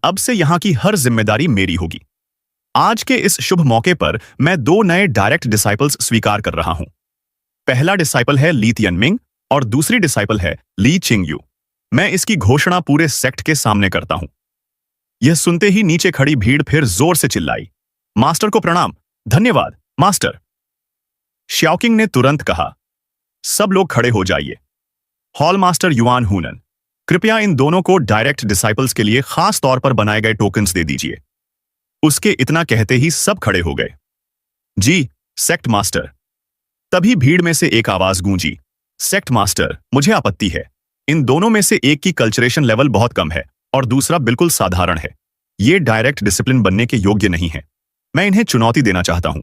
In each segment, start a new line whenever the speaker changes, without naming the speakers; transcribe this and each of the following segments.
अब से यहाँ की हर जिम्मेदारी मेरी होगी। आज के इस शुभ मौके पर मैं दो नए डायरेक्ट डिसाइपल्स स्वीकार कर रहा हूं। पहला डिसाइपल है ली तियनमिंग और दूसरी डिसाइपल है ली चिंगयू। मैं इसकी घोषणा पूरे सेक्ट के सामने करता हूं। यह सुनते ही नीचे खड़ी भीड़ फिर जोर से चिल्लाई, मास्टर को प्रणाम। धन्यवाद मास्टर। श्याओकिंग ने तुरंत कहा, सब लोग खड़े हो जाइए। हॉल मास्टर युआन हुनन, कृपया इन दोनों को डायरेक्ट डिसाइपल्स के लिए खास तौर पर बनाए गए टोकन्स दे दीजिए। उसके इतना कहते ही सब खड़े हो गए। जी सेक्ट मास्टर। तभी भीड़ में से एक आवाज गूंजी, सेक्ट मास्टर, मुझे आपत्ति है। इन दोनों में से एक की कल्चरेशन लेवल बहुत कम है और दूसरा बिल्कुल साधारण है। ये डायरेक्ट डिसिप्लिन बनने के योग्य नहीं है। मैं इन्हें चुनौती देना चाहता हूं।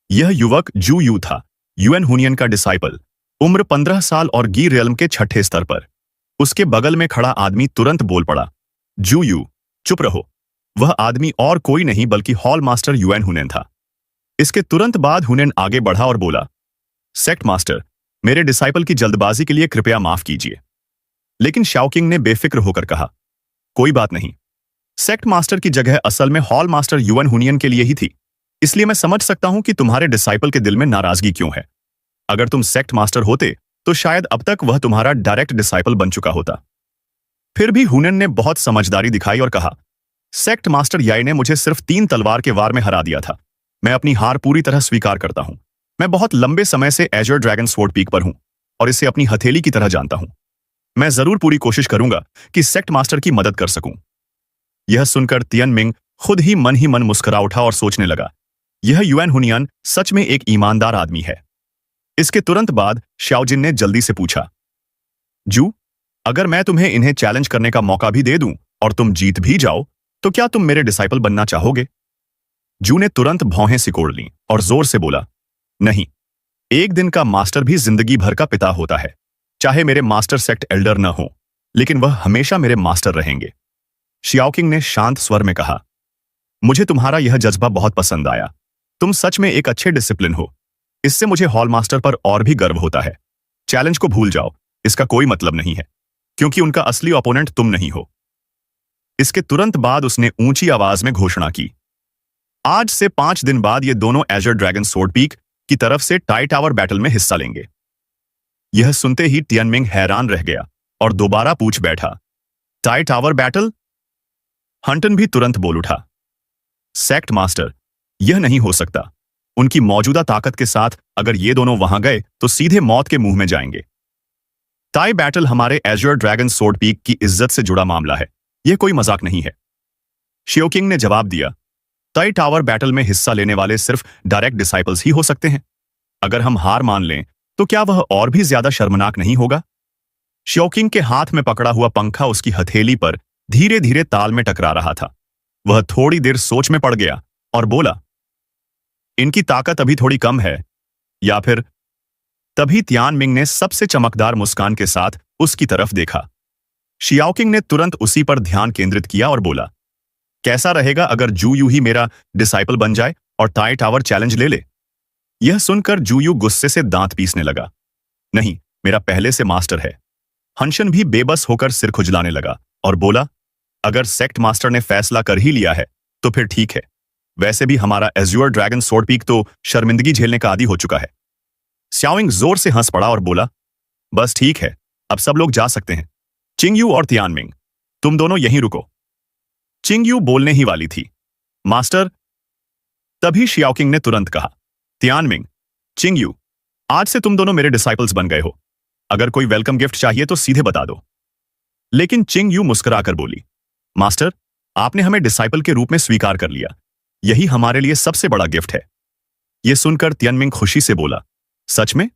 यह युवक जू यू था, युएन हुनियन का डिसाइपल, उम्र 15 साल और गी रियल्म के छठे स्तर पर। उसके बगल में खड़ा आदमी तुरंत बोल पड़ा, जू यू चुप रहो। वह आदमी और कोई नहीं बल्कि हॉल मास्टर युएन हुनन था। इसके तुरंत बाद हुनन आगे बढ़ा और बोला, सेक्ट मास्टर, मेरे डिसाइपल की जल्दबाजी के लिए कृपया माफ कीजिए। लेकिन शाओकिंग ने बेफिक्र होकर कहा, कोई बात नहीं। सेक्ट मास्टर की जगह असल में हॉल मास्टर युएन हुनियन के लिए ही थी, इसलिए मैं समझ सकता हूं कि तुम्हारे डिसाइपल के दिल में नाराजगी क्यों है। अगर तुम सेक्ट मास्टर होते तो शायद अब तक वह तुम्हारा डायरेक्ट डिसाइपल बन चुका होता। फिर भी हुनन ने बहुत समझदारी दिखाई और कहा, सेक्ट मास्टर याई ने मुझे सिर्फ 3 तलवार के वार में हरा दिया था। मैं अपनी हार पूरी तरह स्वीकार करता हूं। मैं बहुत लंबे समय से एजर ड्रैगन स्वॉर्ड पीक पर हूं और इसे अपनी हथेली की तरह जानता हूं। मैं जरूर पूरी कोशिश करूंगा कि सेक्ट मास्टर की मदद कर सकूं। यह सुनकर तियनमिंग खुद ही मन मुस्कुरा उठा और सोचने लगा, यह युएन हुनियन सच में एक ईमानदार आदमी है। इसके तुरंत बाद शाओजिन ने जल्दी से पूछा, जू, अगर मैं तुम्हें इन्हें चैलेंज करने का मौका भी दे दूं और तुम जीत भी जाओ तो क्या तुम मेरे डिसाइपल बनना चाहोगे? जू ने तुरंत भौहें सिकोड़ लीं और जोर से बोला, नहीं। एक दिन का मास्टर भी जिंदगी भर का पिता होता है। चाहे मेरे मास्टर सेक्ट एल्डर न हो, लेकिन वह हमेशा मेरे मास्टर रहेंगे। शियाओकिंग ने शांत स्वर में कहा, मुझे तुम्हारा यह जज्बा बहुत पसंद आया। तुम सच में एक अच्छे डिसिप्लिन हो। इससे मुझे हॉल मास्टर पर और भी गर्व होता है। चैलेंज को भूल जाओ, इसका कोई मतलब नहीं है, क्योंकि उनका असली ओपोनेंट तुम नहीं हो। इसके तुरंत बाद उसने ऊंची आवाज में घोषणा की, आज से 5 दिन बाद ये दोनों एजर ड्रैगन स्वॉर्ड पीक की तरफ से टाई टावर बैटल में हिस्सा लेंगे। यह सुनते ही तियनमिंग हैरान रह गया और दोबारा पूछ बैठा, टाई टावर बैटल? हंटन भी तुरंत बोल उठा, सेक्ट मास्टर, यह नहीं हो सकता। उनकी मौजूदा ताकत के साथ अगर ये दोनों वहां गए तो सीधे मौत के मुंह में जाएंगे। टाई बैटल हमारे एजर ड्रैगन स्वॉर्ड पीक की इज्जत से जुड़ा मामला है, यह कोई मजाक नहीं है। शियोकिंग ने जवाब दिया, टाई टावर बैटल में हिस्सा लेने वाले सिर्फ डायरेक्ट डिसाइपल्स ही हो सकते हैं। अगर हम हार मान लें तो क्या वह और भी ज्यादा शर्मनाक नहीं होगा? शियोकिंग के हाथ में पकड़ा हुआ पंखा उसकी हथेली पर धीरे धीरे ताल में टकरा रहा था। वह थोड़ी देर सोच में पड़ गया और बोला, इनकी ताकत अभी थोड़ी कम है, या फिर? तभी तियानमिंग ने सबसे चमकदार मुस्कान के साथ उसकी तरफ देखा। शियाओकिंग ने तुरंत उसी पर ध्यान केंद्रित किया और बोला, कैसा रहेगा अगर जू यू ही मेरा डिसाइपल बन जाए और टाई टावर चैलेंज ले ले? यह सुनकर जू यू गुस्से से दांत पीसने लगा, नहीं, मेरा पहले से मास्टर है। हंशन भी बेबस होकर सिर खुजलाने लगा और बोला, अगर सेक्ट मास्टर ने फैसला कर ही लिया है तो फिर ठीक है। वैसे भी हमारा एज्योर ड्रैगन स्वॉर्ड पीक तो शर्मिंदगी झेलने का आदी हो चुका है। श्याओइंग जोर से हंस पड़ा और बोला, बस ठीक है, अब सब लोग जा सकते हैं। चिंगयू और तियानमिंग, तुम दोनों यहीं रुको। चिंगयू बोलने ही वाली थी, मास्टर। तभी शियाओकिंग ने तुरंत कहा, तियानमिंग, चिंगयू, आज से तुम दोनों मेरे डिसाइपल्स बन गए हो। अगर कोई वेलकम गिफ्ट चाहिए तो सीधे बता दो। लेकिन चिंगयू मुस्कुराकर बोली, मास्टर, आपने हमें डिसाइपल के रूप में स्वीकार कर लिया। यही हमारे लिए सबसे बड़ा गिफ्ट है। यह सुनकर तियनमिंग खुशी से बोला, सच में?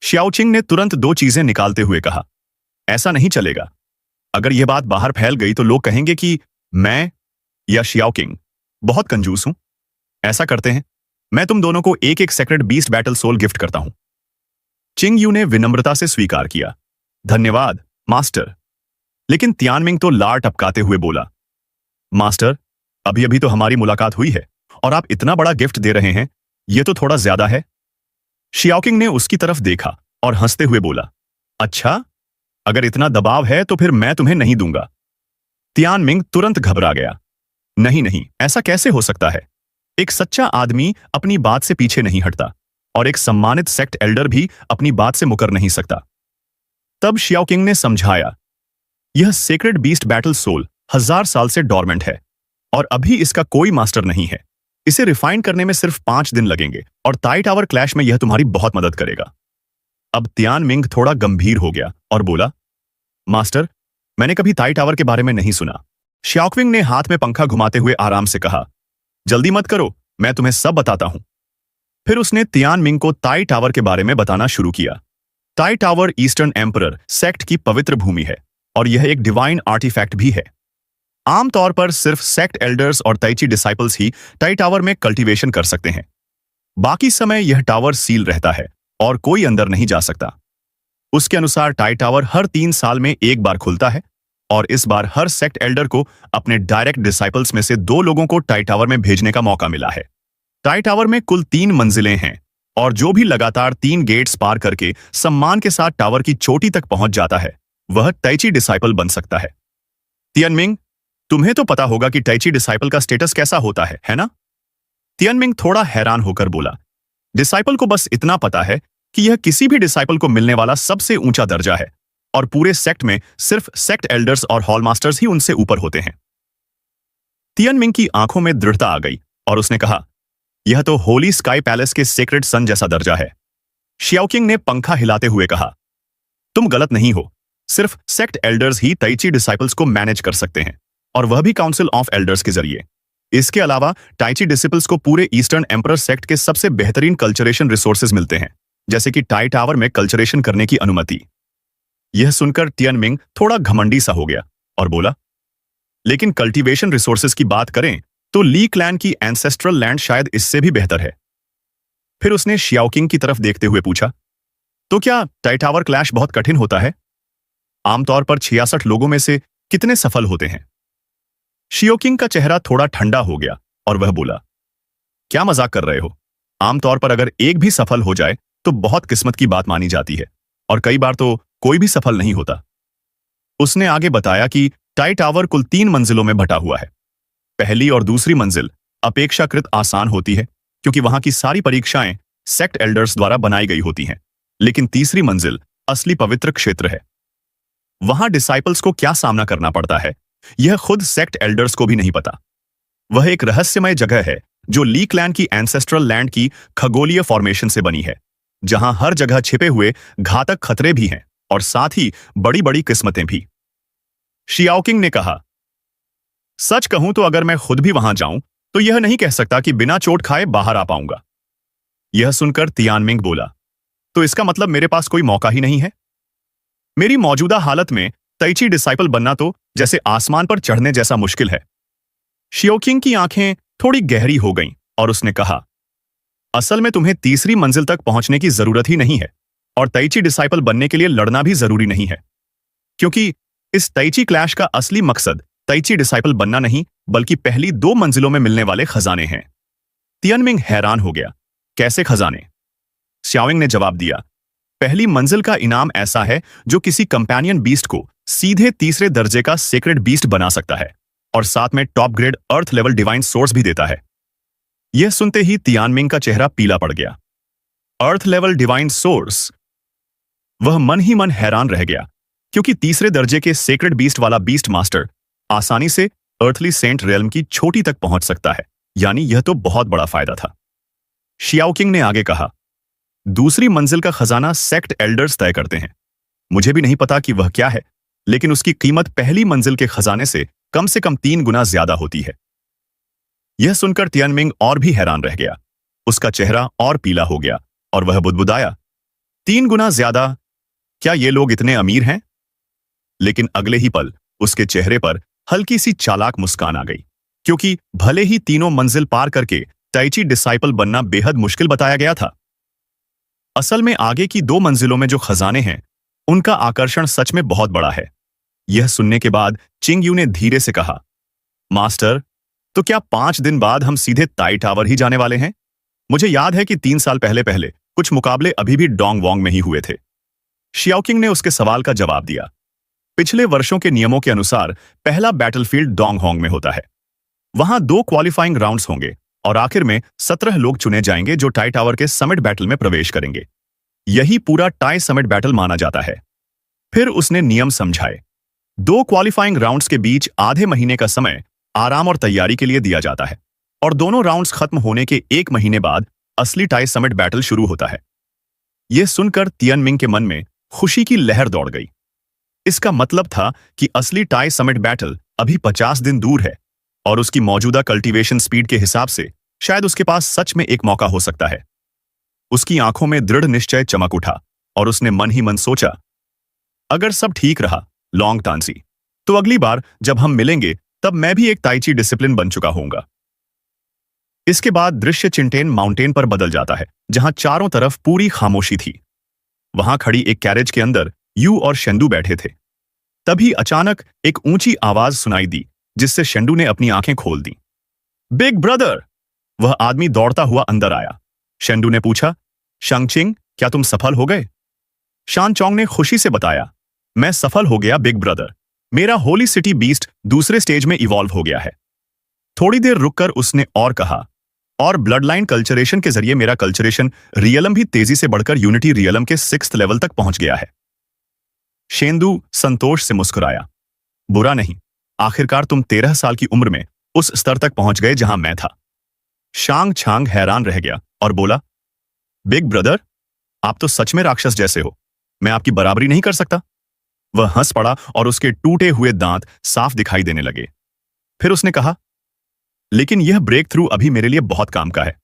शियाओचिंग ने तुरंत 2 चीजें निकालते हुए कहा, ऐसा नहीं चलेगा। अगर यह बात बाहर फैल गई तो लोग कहेंगे कि मैं या शियाओकिंग बहुत कंजूस हूं। ऐसा करते हैं, मैं तुम दोनों को एक secret beast battle soul gift करता हूं। चिंगयू ने विनम्रता से स्वीकार किया, धन्यवाद मास्टर। लेकिन तियानमिंग तो लार टपकाते हुए बोला, मास्टर, अभी अभी तो हमारी मुलाकात हुई है और आप इतना बड़ा गिफ्ट दे रहे हैं, यह तो थोड़ा ज्यादा है। शियाओकिंग ने उसकी तरफ देखा और हंसते हुए बोला, अच्छा, अगर इतना दबाव है तो फिर मैं तुम्हें नहीं दूंगा। तियानमिंग तुरंत घबरा गया। नहीं नहीं, ऐसा कैसे हो सकता है? एक सच्चा आदमी अपनी बात से पीछे नहीं हटता, और एक सम्मानित सेक्ट एल्डर भी अपनी बात से मुकर नहीं सकता। तब शियाओकिंग ने समझाया, यह सेक्रेड बीस्ट बैटल सोल 1000 साल से डॉर्मेंट है और अभी इसका कोई मास्टर नहीं है। इसे रिफाइन करने में सिर्फ 5 दिन लगेंगे और ताई टावर क्लैश में यह तुम्हारी बहुत मदद करेगा। अब तियानमिंग थोड़ा गंभीर हो गया और बोला, मास्टर, मैंने कभी ताई टावर के बारे में नहीं सुना। शियाओकिंग ने हाथ में पंखा घुमाते हुए आराम से कहा, जल्दी मत करो, मैं तुम्हें सब बताता हूं। फिर उसने तियानमिंग को ताई टावर के बारे में बताना शुरू किया। ताई टावर ईस्टर्न एम्परर सेक्ट की पवित्र भूमि है और यह एक डिवाइन आर्टिफैक्ट भी है। आमतौर पर सिर्फ सेक्ट एल्डर्स और ताइची डिसाइपल्स ही ताई टावर में कल्टीवेशन कर सकते हैं। बाकी समय यह टावर सील रहता है और कोई अंदर नहीं जा सकता। उसके अनुसार ताई टावर हर 3 साल में एक बार खुलता है और इस बार हर सेक्ट एल्डर को अपने डायरेक्ट डिसाइपल्स में से 2 लोगों को ताई टावर में भेजने का मौका मिला है। ताई टावर में कुल 3 मंजिलें हैं और जो भी लगातार 3 गेट्स पार करके सम्मान के साथ टावर की चोटी तक पहुंच जाता है, वह ताइची डिसाइपल बन सकता है। तियानमिंग, तुम्हें तो पता होगा कि ताइची डिसाइपल का स्टेटस कैसा होता है ना? तियानमिंग थोड़ा हैरान होकर बोला, डिसाइपल को बस इतना पता है कि यह किसी भी डिसाइपल को मिलने वाला सबसे ऊंचा दर्जा है और पूरे सेक्ट में सिर्फ सेक्ट एल्डर्स और हॉल मास्टर्स ही उनसे ऊपर होते हैं। तियानमिंग की आंखों में दृढ़ता आ गई और उसने कहा, यह तो होली स्काई पैलेस के सेक्रेड सन जैसा दर्जा है। शियाओकिंग ने पंखा हिलाते हुए कहा, तुम गलत नहीं हो, सिर्फ सेक्ट एल्डर्स ही ताइची डिसाइपल्स को मैनेज कर सकते हैं और वह भी काउंसिल ऑफ एल्डर्स के जरिए। इसके अलावा ताइची डिसिपल्स को पूरे ईस्टर्न एम्परर सेक्ट के सबसे बेहतरीन कल्चरेशन रिसोर्सेज मिलते हैं, जैसे कि ताई टावर में कल्चरेशन करने की अनुमति। यह सुनकर तियानमिंग थोड़ा घमंडी सा हो गया और बोला, लेकिन कल्टीवेशन रिसोर्सेज की बात करें तो ली क्लैन की एंसेस्ट्रल लैंड शायद इससे भी बेहतर है। फिर उसने शियाओकिंग की तरफ देखते हुए पूछा, तो क्या ताई टावर क्लैश बहुत कठिन होता है? आमतौर पर 66 लोगों में से कितने सफल होते हैं? शियाओकिंग का चेहरा थोड़ा ठंडा हो गया और वह बोला, क्या मजाक कर रहे हो? आमतौर पर अगर एक भी सफल हो जाए तो बहुत किस्मत की बात मानी जाती है और कई बार तो कोई भी सफल नहीं होता। उसने आगे बताया कि ताई टावर कुल 3 मंजिलों में बटा हुआ है। पहली और दूसरी मंजिल अपेक्षाकृत आसान होती है क्योंकि वहां की सारी परीक्षाएं सेक्ट एल्डर्स द्वारा बनाई गई होती हैं, लेकिन तीसरी मंजिल असली पवित्र क्षेत्र है। वहां डिसाइपल्स को क्या सामना करना पड़ता है, यह खुद सेक्ट एल्डर्स को भी नहीं पता। वह एक रहस्यमय जगह है जो ली क्लैन की एंसेस्ट्रल लैंड की खगोलीय फॉर्मेशन से बनी है, जहां हर जगह छिपे हुए घातक खतरे भी हैं और साथ ही बड़ी बड़ी किस्मतें भी। शियाओकिंग ने कहा, सच कहूं तो अगर मैं खुद भी वहां जाऊं तो यह नहीं कह सकता कि बिना चोट खाए बाहर आ पाऊंगा। यह सुनकर तियानमिंग बोला, तो इसका मतलब मेरे पास कोई मौका ही नहीं है? मेरी मौजूदा हालत में ताइची डिसाइपल बनना तो जैसे आसमान पर चढ़ने जैसा मुश्किल है। शियाओकिंग की आंखें थोड़ी गहरी हो गईं और उसने कहा, असल में तुम्हें तीसरी मंजिल तक पहुंचने की जरूरत ही नहीं है और ताइची डिसाइपल बनने के लिए लड़ना भी जरूरी नहीं है, क्योंकि इस ताइची क्लैश का असली मकसद ताइची डिसाइपल बनना नहीं बल्कि पहली 2 मंजिलों में मिलने वाले खजाने हैं। तियानमिंग हैरान हो गया, कैसे खजाने? शियाओकिंग ने जवाब दिया, पहली मंजिल का इनाम ऐसा है जो किसी कंपेनियन बीस्ट को सीधे तीसरे दर्जे का सेक्रेड बीस्ट बना सकता है और साथ में top grade earth level divine source भी देता है। यह सुनते ही तियानमिंग का चेहरा पीला पड़ गया। Earth level divine source? वह मन ही मन हैरान रह गया, क्योंकि तीसरे दर्जे के सेक्रेड बीस्ट वाला बीस्ट मास्टर आसानी से अर्थली सेंट रियल्म की छोटी तक पहुंच सकता है, यानी यह तो बहुत बड़ा फायदा था। शियाओकिंग ने आगे कहा, दूसरी मंजिल का खजाना सेक्ट एल्डर्स तय करते हैं। मुझे भी नहीं पता कि वह क्या है, लेकिन उसकी कीमत पहली मंजिल के खजाने से कम 3 गुना ज्यादा होती है। यह सुनकर तियानमिंग और भी हैरान रह गया। उसका चेहरा और पीला हो गया और वह बुदबुदाया, 3 गुना ज्यादा? क्या ये लोग इतने अमीर हैं? लेकिन अगले ही पल उसके चेहरे पर हल्की सी चालाक मुस्कान आ गई, क्योंकि भले ही तीनों मंजिल पार करके ताइची डिसाइपल बनना बेहद मुश्किल बताया गया था, असल में आगे की 2 मंजिलों में जो खजाने हैं उनका आकर्षण सच में बहुत बड़ा है। यह सुनने के बाद चिंगयू ने धीरे से कहा, मास्टर, तो क्या 5 दिन बाद हम सीधे ताई टावर ही जाने वाले हैं? मुझे याद है कि 3 साल पहले कुछ मुकाबले अभी भी डोंग वोंग में ही हुए थे। शियाओकिंग ने उसके सवाल का जवाब दिया, पिछले वर्षों के नियमों के अनुसार पहला बैटलफील्ड डोंगहोंग में होता है। वहां 2 क्वालिफाइंग राउंड्स होंगे और आखिर में 17 लोग चुने जाएंगे जो टाई टावर के समिट बैटल में प्रवेश करेंगे। यही पूरा टाई समिट बैटल माना जाता है। फिर उसने नियम समझाए। 2 क्वालिफाइंग राउंड्स के बीच आधे महीने का समय आराम और तैयारी के लिए दिया जाता है और दोनों राउंड्स खत्म होने के 1 महीने बाद असली टाई समिट बैटल शुरू होता है। यह सुनकर तियानमिंग के मन में खुशी की लहर दौड़ गई। इसका मतलब था कि असली टाई समिट बैटल अभी 50 दिन दूर है और उसकी मौजूदा कल्टीवेशन स्पीड के हिसाब से शायद उसके पास सच में एक मौका हो सकता है। उसकी आंखों में दृढ़ निश्चय चमक उठा और उसने मन ही मन सोचा, अगर सब ठीक रहा लॉन्ग टांसी, तो अगली बार जब हम मिलेंगे तब मैं भी एक ताइची डिसिप्लिन बन चुका होऊंगा। इसके बाद दृश्य चिंटेन माउंटेन पर बदल जाता है, जहां चारों तरफ पूरी खामोशी थी। वहां खड़ी एक कैरेज के अंदर यू और शेंडू बैठे थे। तभी अचानक एक ऊंची आवाज सुनाई दी, जिससे शेंडू ने अपनी आंखें खोल दी। Big brother! वह आदमी दौड़ता हुआ अंदर आया। शेंडू ने पूछा, शांगचिंग, क्या तुम सफल हो गए? शानचोंग ने खुशी से बताया, मैं सफल हो गया बिग ब्रदर। मेरा होली सिटी बीस्ट दूसरे स्टेज में इवॉल्व हो गया है। थोड़ी देर रुककर उसने और कहा, और ब्लड लाइन कल्चरेशन के जरिए मेरा कल्चरेशन रियलम भी तेजी से बढ़कर यूनिटी रियलम के 6th लेवल तक पहुंच गया है। शेंडू संतोष से मुस्कुराया, बुरा नहीं, आखिरकार तुम 13 साल की उम्र में उस स्तर तक पहुंच गए जहां मैं था। शांग छांग हैरान रह गया और बोला, बिग ब्रदर, आप तो सच में राक्षस जैसे हो, मैं आपकी बराबरी नहीं कर सकता। वह हंस पड़ा और उसके टूटे हुए दांत साफ दिखाई देने लगे। फिर उसने कहा, लेकिन यह ब्रेक थ्रू अभी मेरे लिए बहुत काम का है।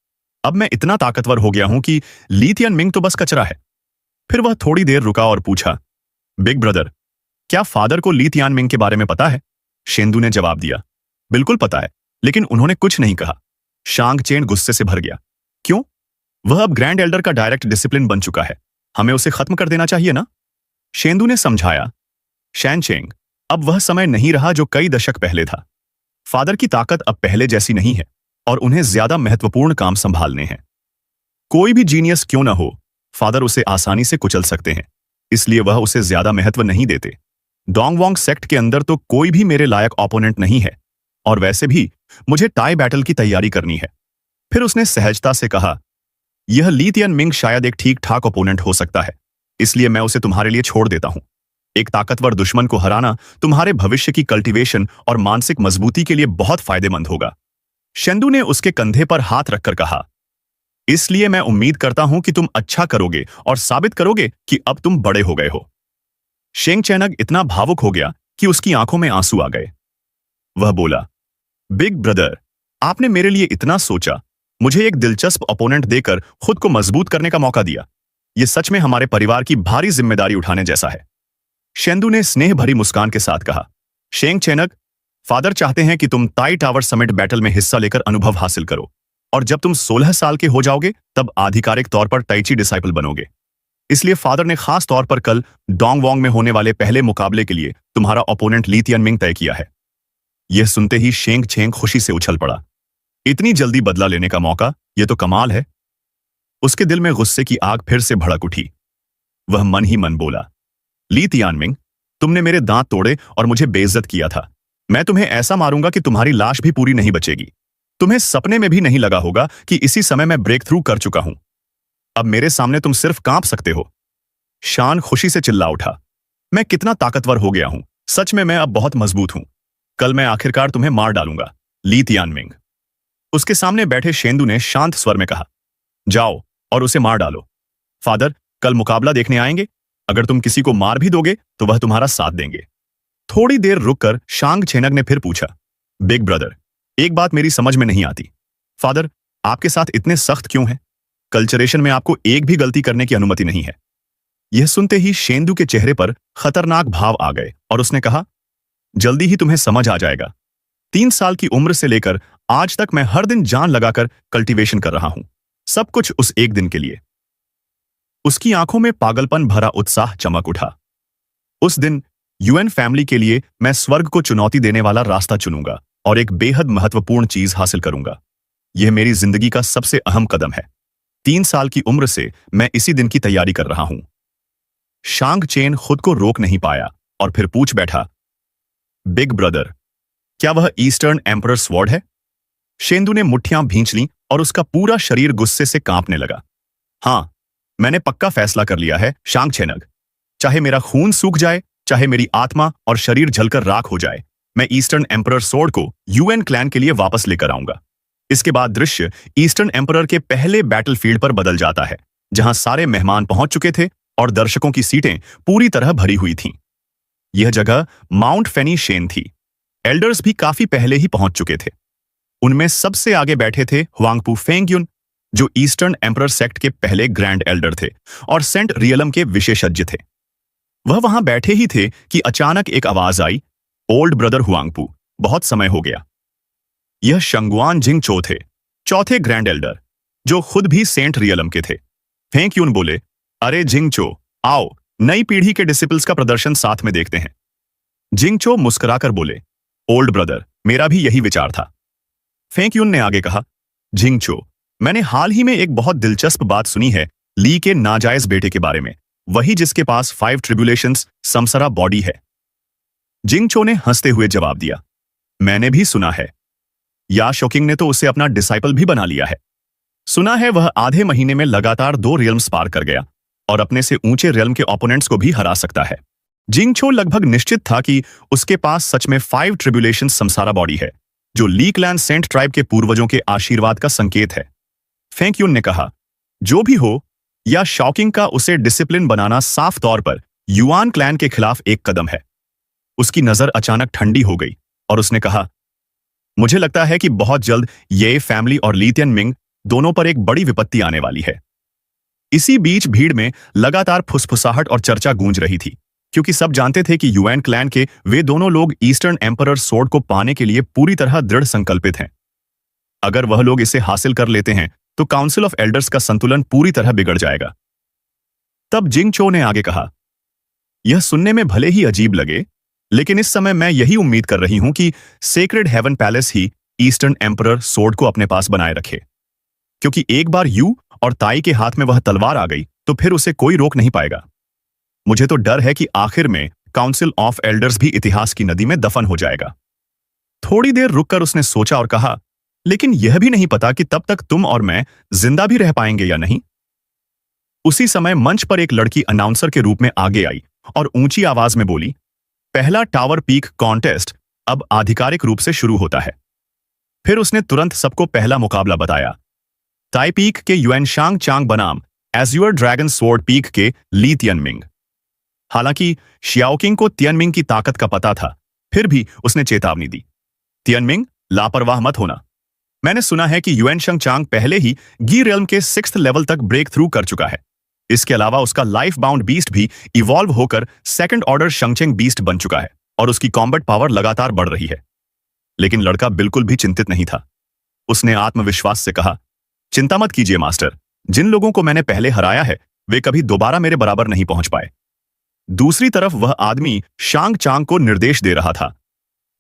अब मैं इतना ताकतवर हो गया हूं कि ली तियानमिंग तो बस कचरा है। फिर वह थोड़ी देर रुका और पूछा, बिग ब्रदर, क्या फादर को ली तियानमिंग के बारे में पता है? शेंडू ने जवाब दिया, बिल्कुल पता है, लेकिन उन्होंने कुछ नहीं कहा। शांग चेन गुस्से से भर गया, क्यों? वह अब ग्रैंड एल्डर का डायरेक्ट डिसिप्लिन बन चुका है, हमें उसे खत्म कर देना चाहिए ना? शेंडू ने समझाया, शैनचेंग, अब वह समय नहीं रहा जो कई दशक पहले था। फादर की ताकत अब पहले जैसी नहीं है और उन्हें ज्यादा महत्वपूर्ण काम संभालने हैं। कोई भी जीनियस क्यों ना हो, फादर उसे आसानी से कुचल सकते हैं, इसलिए वह उसे ज्यादा महत्व नहीं देते। डोंगवोंग सेक्ट के अंदर तो कोई भी मेरे लायक ओपोनेंट नहीं है और वैसे भी मुझे टाई बैटल की तैयारी करनी है। फिर उसने सहजता से कहा, यह ली तियानमिंग शायद एक ठीक ठाक ओपोनेंट हो सकता है, इसलिए मैं उसे तुम्हारे लिए छोड़ देता हूं। एक ताकतवर दुश्मन को हराना तुम्हारे भविष्य की कल्टीवेशन और मानसिक मजबूती के लिए बहुत फायदेमंद होगा। शेंडू ने उसके कंधे पर हाथ रखकर कहा, इसलिए मैं उम्मीद करता हूं कि तुम अच्छा करोगे और साबित करोगे कि अब तुम बड़े हो गए हो। शेंग चैनग इतना भावुक हो गया कि उसकी आंखों में आंसू आ गए। वह बोला, बिग ब्रदर, आपने मेरे लिए इतना सोचा, मुझे एक दिलचस्प ओपोनेंट देकर खुद को मजबूत करने का मौका दिया। यह सच में हमारे परिवार की भारी जिम्मेदारी उठाने जैसा है। शेंडू ने स्नेह भरी मुस्कान के साथ कहा, शेंग चेनग, फादर चाहते हैं कि तुम ताई टावर समिट बैटल में हिस्सा लेकर अनुभव हासिल करो और जब तुम 16 साल के हो जाओगे तब आधिकारिक तौर पर ताइची डिसाइपल बनोगे। इसलिए फादर ने खास तौर पर कल डोंगवोंग में होने वाले पहले मुकाबले के लिए तुम्हारा ओपोनेंट ली तियानमिंग तय किया है। यह सुनते ही शेंग चेंग खुशी से उछल पड़ा। इतनी जल्दी बदला लेने का मौका, यह तो कमाल है। उसके दिल में गुस्से की आग फिर से भड़क उठी। वह मन ही मन बोला, ली तियानमिंग, तुमने मेरे दांत तोड़े और मुझे बेइज्जत किया था। मैं तुम्हें ऐसा मारूंगा कि तुम्हारी लाश भी पूरी नहीं बचेगी। तुम्हें सपने में भी नहीं लगा होगा कि इसी समय मैं ब्रेक थ्रू कर चुका हूं। अब मेरे सामने तुम सिर्फ कांप सकते हो। शान खुशी से चिल्ला उठा, मैं कितना ताकतवर हो गया हूं, सच में मैं अब बहुत मजबूत हूं। कल मैं आखिरकार तुम्हें मार डालूंगा, ली तियानमिंग। उसके सामने बैठे शेंडू ने शांत स्वर में कहा, जाओ और उसे मार डालो। फादर कल मुकाबला देखने आएंगे, अगर तुम किसी को मार भी दोगे तो वह तुम्हारा साथ देंगे। थोड़ी देर रुककर शांग छेनग ने फिर पूछा, बिग ब्रदर, एक बात मेरी समझ में नहीं आती। फादर आपके साथ इतने सख्त क्यों हैं? कल्चरेशन में आपको एक भी गलती करने की अनुमति नहीं है। यह सुनते ही शेंडू के चेहरे पर खतरनाक भाव आ गए और उसने कहा, जल्दी ही तुम्हें समझ आ जाएगा। 3 साल की उम्र से लेकर आज तक मैं हर दिन जान लगाकर कल्टीवेशन कर रहा हूं, सब कुछ उस एक दिन के लिए। उसकी आंखों में पागलपन भरा उत्साह चमक उठा। उस दिन यूएन फैमिली के लिए मैं स्वर्ग को चुनौती देने वाला रास्ता चुनूंगा और एक बेहद महत्वपूर्ण चीज हासिल करूंगा। यह मेरी जिंदगी का सबसे अहम कदम है। 3 साल की उम्र से मैं इसी दिन की तैयारी कर रहा हूं। शांग चेन खुद को रोक नहीं पाया और फिर पूछ बैठा, बिग ब्रदर, क्या वह ईस्टर्न एम्परर स्वॉर्ड है? शेंदू ने मुट्ठियां भींच लीं और उसका पूरा शरीर गुस्से से कांपने लगा। हाँ, मैंने पक्का फैसला कर लिया है शांग छेनग। चाहे मेरा खून सूख जाए, चाहे मेरी आत्मा और शरीर जलकर राख हो जाए, मैं ईस्टर्न एम्परर स्वॉर्ड को यूएन क्लैन के लिए वापस लेकर आऊंगा। इसके बाद दृश्य ईस्टर्न एम्परर के पहले बैटलफील्ड पर बदल जाता है, जहां सारे मेहमान पहुंच चुके थे और दर्शकों की सीटें पूरी तरह भरी हुई थीं। यह जगह माउंट फेनी शेन थी। एल्डर्स भी काफी पहले ही पहुंच चुके थे। उनमें सबसे आगे बैठे थे हुआंगपू फेंगयुन, जो ईस्टर्न एम्परर सेक्ट के पहले ग्रैंड एल्डर थे और सेंट रियलम के विशेषज्ञ थे। वह वहां बैठे ही थे कि अचानक एक आवाज आई, ओल्ड ब्रदर हुआंगपू, बहुत समय हो गया। यह शंगुआन जिंगचो थे, चौथे ग्रैंड एल्डर, जो खुद भी सेंट रियलम के थे। फेंगयुन बोले, अरे जिंगचो, आओ नई पीढ़ी के डिसिपल्स का प्रदर्शन साथ में देखते हैं। जिंगचो मुस्कुराकर बोले, ओल्ड ब्रदर, मेरा भी यही विचार था। फेंगयुन ने आगे कहा, जिंगचो, मैंने हाल ही में एक बहुत दिलचस्प बात सुनी है ली के नाजायज बेटे के बारे में, वही जिसके पास 5 ट्रिब्यूलेशंस समसरा बॉडी है। जिंगचो ने हंसते हुए जवाब दिया, मैंने भी सुना है। या शोकिंग ने तो उसे अपना डिसाइपल भी बना लिया है। सुना है वह आधे महीने में लगातार 2 रियल्म्स पार कर गया और अपने से ऊंचे रियल्म के ओपोनेंट्स को भी हरा सकता है। जिंगचो लगभग निश्चित था कि उसके पास सच में 5 ट्रिब्यूलेशन समसारा बॉडी है, जो ली क्लैन सेंट ट्राइब के पूर्वजों के आशीर्वाद का संकेत है। फेंगयुन ने कहा, जो भी हो, या शॉकिंग का उसे डिसिप्लिन बनाना साफ तौर पर युआन क्लैन के खिलाफ एक कदम है। उसकी नजर अचानक ठंडी हो गई और उसने कहा, मुझे लगता है कि बहुत जल्द ये फैमिली और ली तियानमिंग दोनों पर एक बड़ी विपत्ति आने वाली है। इसी बीच भीड़ में लगातार फुसफुसाहट और चर्चा गूंज रही थी, क्योंकि सब जानते थे कि युआन क्लैन के वे दोनों लोग ईस्टर्न एम्परर स्वॉर्ड को पाने के लिए पूरी तरह दृढ़ संकल्पित हैं। अगर वह लोग इसे हासिल कर लेते हैं तो काउंसिल ऑफ एल्डर्स का संतुलन पूरी तरह बिगड़ जाएगा। तब जिंगचो ने आगे कहा, यह सुनने में भले ही अजीब लगे, लेकिन इस समय मैं यही उम्मीद कर रही हूं कि सेक्रेड हेवन पैलेस ही ईस्टर्न एम्परर स्वॉर्ड को अपने पास बनाए रखे, क्योंकि एक बार यू और ताई के हाथ में वह तलवार आ गई तो फिर उसे कोई रोक नहीं पाएगा। मुझे तो डर है कि आखिर में काउंसिल ऑफ एल्डर्स भी इतिहास की नदी में दफन हो जाएगा। थोड़ी देर रुककर उसने सोचा और कहा, लेकिन यह भी नहीं पता कि तब तक तुम और मैं जिंदा भी रह पाएंगे या नहीं। उसी समय मंच पर एक लड़की अनाउंसर के रूप में आगे आई और ऊंची आवाज में बोली, पहला टावर पीक कॉन्टेस्ट अब आधिकारिक रूप से शुरू होता है। फिर उसने तुरंत सबको पहला मुकाबला बताया, ताई पीक के युएनशांग चांग बनाम एज्यूर ड्रैगन स्वॉर्ड पीक के ली तियानमिंग। हालांकि शियाओकिंग को तियानमिंग की ताकत का पता था, फिर भी उसने चेतावनी दी, तियानमिंग, लापरवाह मत होना। मैंने सुना है कि युएनशांग चांग पहले ही गी रेल्म के 6th लेवल तक ब्रेक थ्रू कर चुका है। इसके अलावा उसका लाइफ बाउंड बीस्ट भी इवॉल्व होकर 2nd ऑर्डर शंगचेंग बीस्ट बन चुका है और उसकी कॉम्बैट पावर लगातार बढ़ रही है। लेकिन लड़का बिल्कुल भी चिंतित नहीं था। उसने आत्मविश्वास से कहा, चिंता मत कीजिए मास्टर, जिन लोगों को मैंने पहले हराया है वे कभी दोबारा मेरे बराबर नहीं पहुंच पाए। दूसरी तरफ वह आदमी शांग चांग को निर्देश दे रहा था,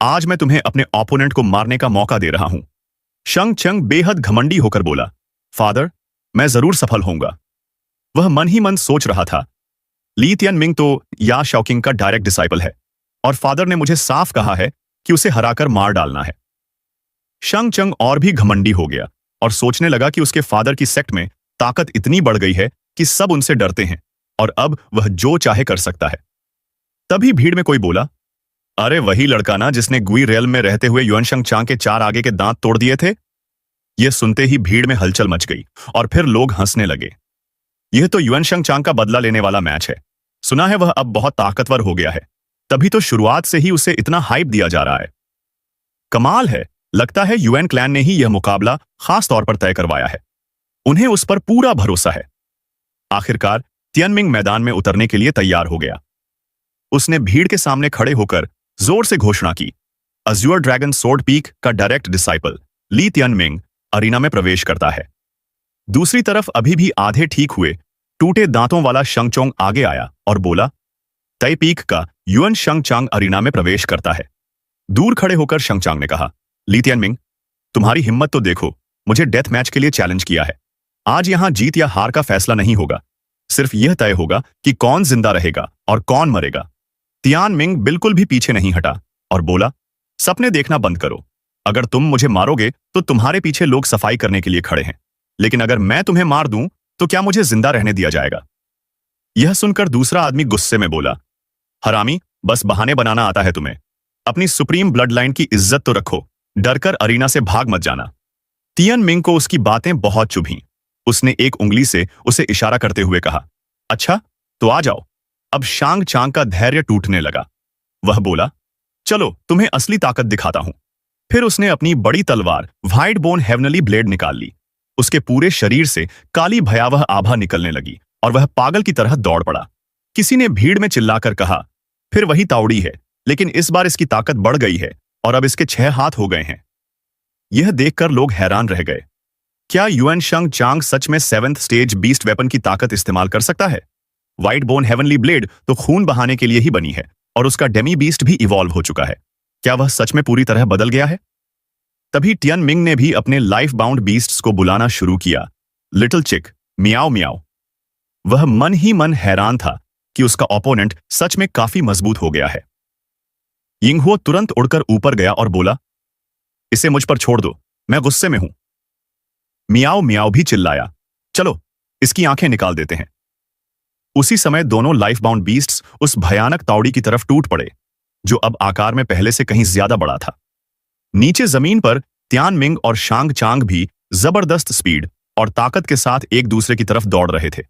आज मैं तुम्हें अपने ओपोनेंट को मारने का मौका दे रहा हूं। शंग चंग बेहद घमंडी होकर बोला, फादर, मैं जरूर सफल होऊंगा। वह मन ही मन सोच रहा था, ली तियानमिंग तो या शॉकिंग का डायरेक्ट डिसाइपल है और फादर ने मुझे साफ कहा है कि उसे हराकर मार डालना है। शंग चंग और भी घमंडी हो गया और सोचने लगा कि उसके फादर की सेक्ट में ताकत इतनी बढ़ गई है कि सब उनसे डरते हैं और अब वह जो चाहे कर सकता है। तभी भीड़ में कोई बोला, अरे वही लड़का ना जिसने गुई रेल में रहते हुए युएनशांग चांग के 4 आगे के दांत तोड़ दिए थे। यह सुनते ही भीड़ में हलचल मच गई और फिर लोग हंसने लगे। यह तो युएनशांग चांग का बदला लेने वाला मैच है। सुना है वह अब बहुत ताकतवर हो गया है, तभी तो शुरुआत से ही उसे इतना हाइप दिया जा रहा है। कमाल है, लगता है युएन क्लैन ने ही यह मुकाबला खास तौर पर तय करवाया है। उन्हें उस पर पूरा भरोसा है। आखिरकार तियानमिंग मैदान में उतरने के लिए तैयार हो गया। उसने भीड़ के सामने खड़े होकर जोर से घोषणा की, अज्यूर ड्रैगन स्वॉर्ड पीक का डायरेक्ट डिसाइपल ली तियानमिंग अरीना में प्रवेश करता है। दूसरी तरफ अभी भी आधे ठीक हुए टूटे दांतों वाला शंगचोंग आगे आया और बोला, तय पीक का युएन शंग चांग अरीना में प्रवेश करता है। दूर खड़े होकर शंगचांग ने कहा, ली तियानमिंग, तुम्हारी हिम्मत तो देखो, मुझे डेथ मैच के लिए चैलेंज किया है। आज यहां जीत या हार का फैसला नहीं होगा, सिर्फ यह तय होगा कि कौन जिंदा रहेगा और कौन मरेगा। तियान मिंग बिल्कुल भी पीछे नहीं हटा और बोला, सपने देखना बंद करो। अगर तुम मुझे मारोगे तो तुम्हारे पीछे लोग सफाई करने के लिए खड़े हैं, लेकिन अगर मैं तुम्हें मार दूं तो क्या मुझे जिंदा रहने दिया जाएगा? यह सुनकर दूसरा आदमी गुस्से में बोला, हरामी, बस बहाने बनाना आता है तुम्हें। अपनी सुप्रीम ब्लड लाइन की इज्जत तो रखो, डरकर अरीना से भाग मत जाना। तियन मिंग को उसकी बातें बहुत चुभीं। उसने एक उंगली से उसे इशारा करते हुए कहा, अच्छा तो आ जाओ। अब शांग चांग का धैर्य टूटने लगा। वह बोला, चलो तुम्हें असली ताकत दिखाता हूं। फिर उसने अपनी बड़ी तलवार व्हाइट बोन हेवनली ब्लेड निकाल ली। उसके पूरे शरीर से काली भयावह आभा निकलने लगी और वह पागल की तरह दौड़ पड़ा। किसी ने भीड़ में चिल्लाकर कहा, फिर वही तावड़ी है, लेकिन इस बार इसकी ताकत बढ़ गई है और अब इसके 6 हाथ हो गए हैं। यह देखकर लोग हैरान रह गए। क्या युएन शंग चांग सच में 7th स्टेज बीस्ट वेपन की ताकत इस्तेमाल कर सकता है? व्हाइट बोन हेवनली ब्लेड तो खून बहाने के लिए ही बनी है और उसका डेमी बीस्ट भी इवॉल्व हो चुका है। क्या वह सच में पूरी तरह बदल गया है? तभी टियन मिंग ने भी अपने लाइफ बाउंड बीस्ट्स को बुलाना शुरू किया। लिटिल चिक, मियाओ मियाओ। वह मन ही मन हैरान था कि उसका ओपोनेंट सच में काफी मजबूत हो गया है। यिंगहुओ तुरंत उड़कर ऊपर गया और बोला, इसे मुझ पर छोड़ दो, मैं गुस्से में हूं। मियाओ मियाओ भी चिल्लाया, चलो इसकी आंखें निकाल देते हैं। उसी समय दोनों लाइफ बाउंड बीस्ट्स उस भयानक तावड़ी की तरफ टूट पड़े, जो अब आकार में पहले से कहीं ज्यादा बड़ा था। नीचे जमीन पर तियान मिंग और शांग चांग भी जबरदस्त स्पीड और ताकत के साथ एक दूसरे की तरफ दौड़ रहे थे।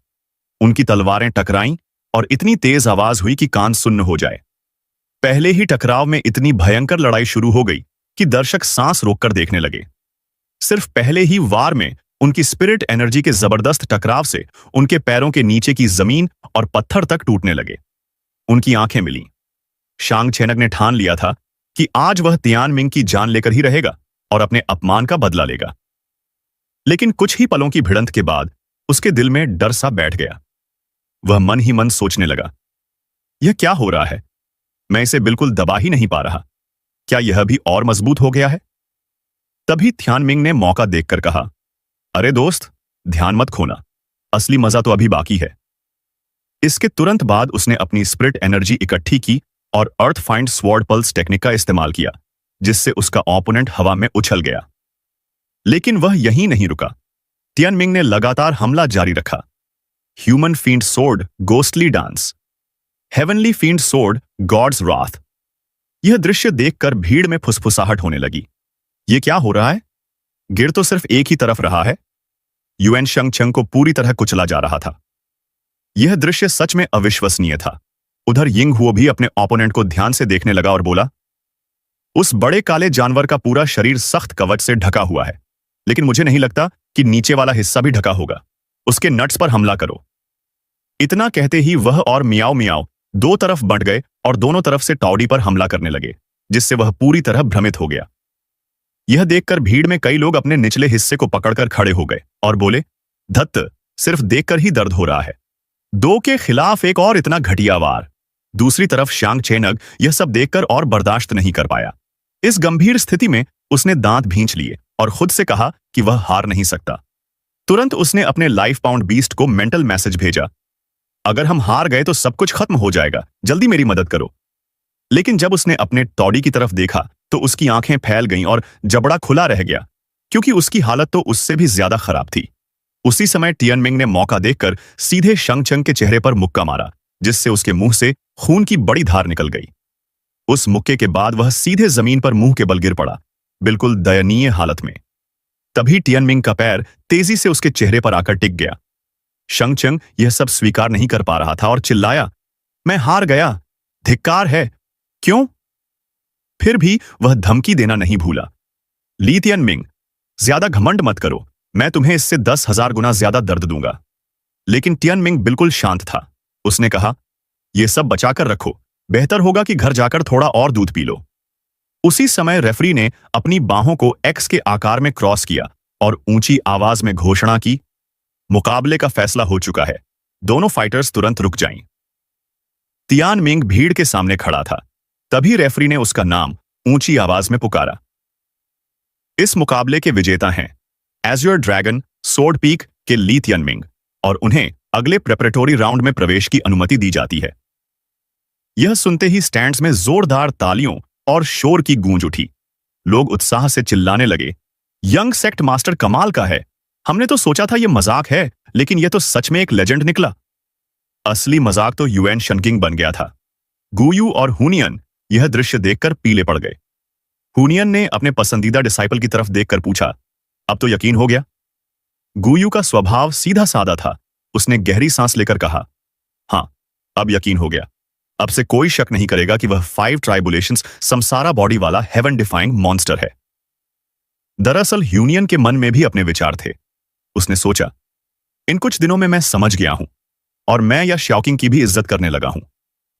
उनकी तलवारें टकराईं और इतनी तेज आवाज हुई कि कान सुन्न हो जाए। पहले ही टकराव में इतनी भयंकर लड़ाई शुरू हो गई कि दर्शक सांस रोककर देखने लगे। सिर्फ पहले ही वार में उनकी स्पिरिट एनर्जी के जबरदस्त टकराव से उनके पैरों के नीचे की जमीन और पत्थर तक टूटने लगे। उनकी आंखें मिलीं। शांग छेनग ने ठान लिया था कि आज वह तियान मिंग की जान लेकर ही रहेगा और अपने अपमान का बदला लेगा। लेकिन कुछ ही पलों की भिड़ंत के बाद उसके दिल में डर सा बैठ गया। वह मन ही मन सोचने लगा, यह क्या हो रहा है? मैं इसे बिल्कुल दबा ही नहीं पा रहा। क्या यह भी और मजबूत हो गया है? तभी तियान मिंग ने मौका देखकर कहा, अरे दोस्त, ध्यान मत खोना, असली मजा तो अभी बाकी है। इसके तुरंत बाद उसने अपनी स्पिरिट एनर्जी इकट्ठी की और अर्थ फाइंड स्वॉर्ड पल्स टेक्निक का इस्तेमाल किया, जिससे उसका ओपोनेंट हवा में उछल गया। लेकिन वह यहीं नहीं रुका। तियान मिंग ने लगातार हमला जारी रखा। Human fiend sword ghostly dance, heavenly fiend sword gods wrath. यह दृश्य देखकर भीड़ में फुसफुसाहट होने लगी। यह क्या हो रहा है? गिर तो सिर्फ एक ही तरफ रहा है। युएन शंग चंग को पूरी तरह कुचला जा रहा था। यह दृश्य सच में अविश्वसनीय था। उधर यिंगहुओ भी अपने ओपोनेंट को ध्यान से देखने लगा और बोला, उस बड़े काले जानवर का पूरा शरीर सख्त कवच से ढका हुआ है, लेकिन मुझे नहीं लगता कि नीचे वाला हिस्सा भी ढका होगा। उसके नट्स पर हमला करो। इतना कहते ही वह और मियाओ मियाओ दो तरफ बंट गए और दोनों तरफ से तावड़ी पर हमला करने लगे, जिससे वह पूरी तरह भ्रमित हो गया। यह देखकर भीड़ में कई लोग अपने निचले हिस्से को पकड़कर खड़े हो गए और बोले, धत्त, सिर्फ देखकर ही दर्द हो रहा है। 2 के खिलाफ एक और इतना घटिया वार। दूसरी तरफ शांग छेनग यह सब देखकर और बर्दाश्त नहीं कर पाया। इस गंभीर स्थिति में उसने दांत भींच लिए और खुद से कहा कि वह हार नहीं सकता। तुरंत उसने अपने लाइफ बाउंड बीस्ट को मेंटल मैसेज भेजा, अगर हम हार गए तो सब कुछ खत्म हो जाएगा, जल्दी मेरी मदद करो। लेकिन जब उसने अपने तौड़ी की तरफ देखा तो उसकी आंखें फैल गईं और जबड़ा खुला रह गया, क्योंकि उसकी हालत तो उससे भी ज्यादा खराब थी। उसी समय टियन मिंग ने मौका देखकर सीधे शंग चंग के चेहरे पर मुक्का मारा, जिससे उसके मुंह से खून की बड़ी धार निकल गई। उस मुक्के के बाद वह सीधे जमीन पर मुंह के बल गिर पड़ा, बिल्कुल दयनीय हालत में। तभी टियन मिंग का पैर तेजी से उसके चेहरे पर आकर टिक गया। शंग चंग यह सब स्वीकार नहीं कर पा रहा था और चिल्लाया, मैं हार गया, धिक्कार है। क्यों? फिर भी वह धमकी देना नहीं भूला। ली तियन मिंग, ज्यादा घमंड मत करो, मैं तुम्हें इससे 10,000 गुना ज्यादा दर्द दूंगा। लेकिन टियन मिंग बिल्कुल शांत था। उसने कहा, यह सब बचाकर रखो, बेहतर होगा कि घर जाकर थोड़ा और दूध पी लो। उसी समय रेफरी ने अपनी बाहों को एक्स के आकार में क्रॉस किया और ऊंची आवाज में घोषणा की, मुकाबले का फैसला हो चुका है, दोनों फाइटर्स तुरंत रुक जाएं। तियान मिंग भीड़ के सामने खड़ा था। तभी रेफरी ने उसका नाम ऊंची आवाज में पुकारा। इस मुकाबले के विजेता हैं एज़्योर ड्रैगन सोर्ड पीक के ली तियन मिंग और उन्हें अगले प्रेपरेटोरी राउंड में प्रवेश की अनुमति दी जाती है। यह सुनते ही स्टैंड्स में जोरदार तालियों और शोर की गूंज उठी। लोग उत्साह से चिल्लाने लगे, यंग सेक्ट मास्टर कमाल का है, हमने तो सोचा था यह मजाक है, लेकिन यह तो सच में एक लेजेंड निकला। असली मजाक तो यूएन शनकिंग बन गया था। गुयू और हुनियन यह दृश्य देखकर पीले पड़ गए। हुनियन ने अपने पसंदीदा डिसाइपल की तरफ देखकर पूछा, अब तो यकीन हो गया? गुयू का स्वभाव सीधा साधा था। उसने गहरी सांस लेकर कहा, हाँ, अब यकीन हो गया। अब से कोई शक नहीं करेगा कि वह 5 ट्राइबुलेशंस समसारा बॉडी वाला हेवन डिफाइंग मॉन्स्टर है। दरअसल ह्यूनियन के मन में भी अपने विचार थे। उसने सोचा, इन कुछ दिनों में मैं समझ गया हूं और मैं या शाओकिंग की भी इज्जत करने लगा हूं।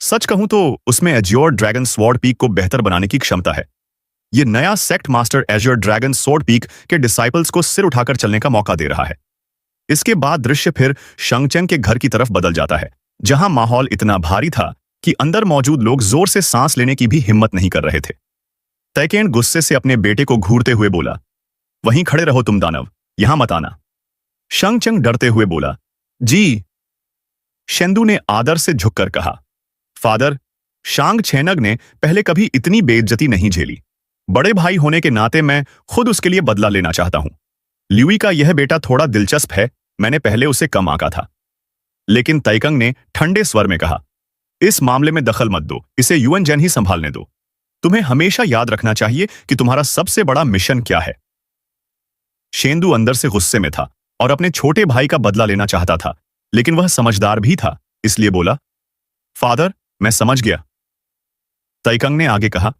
सच कहूं तो उसमें एज्योर ड्रैगन स्वॉर्ड पीक को बेहतर बनाने की क्षमता है। यह नया sect master azure dragon sword peak के डिसाइपल्स को सिर उठाकर चलने का मौका दे रहा है। इसके बाद दृश्य फिर शंगचेंग के घर की तरफ बदल जाता है, जहां माहौल इतना भारी था कि अंदर मौजूद लोग जोर से सांस लेने की भी हिम्मत नहीं कर रहे थे। तैकेन गुस्से से अपने बेटे को घूरते हुए बोला, वहीं खड़े रहो तुम दानव, यहां मत आना। शंगचेंग डरते हुए बोला, जी। शेंदू ने आदर से झुककर कहा, फादर, शांग छेनग ने पहले कभी इतनी बेइज्जती नहीं झेली। बड़े भाई होने के नाते मैं खुद उसके लिए बदला लेना चाहता हूं। ल्यूई का यह बेटा थोड़ा दिलचस्प है, मैंने पहले उसे कम आंका था। लेकिन तैकंग ने ठंडे स्वर में कहा, इस मामले में दखल मत दो, इसे युएन जेन ही संभालने दो। तुम्हें हमेशा याद रखना चाहिए कि तुम्हारा सबसे बड़ा मिशन क्या है। शेंदू अंदर से गुस्से में था और अपने छोटे भाई का बदला लेना चाहता था, लेकिन वह समझदार भी था, इसलिए बोला, फादर, मैं समझ गया। तैकंग ने आगे कहा,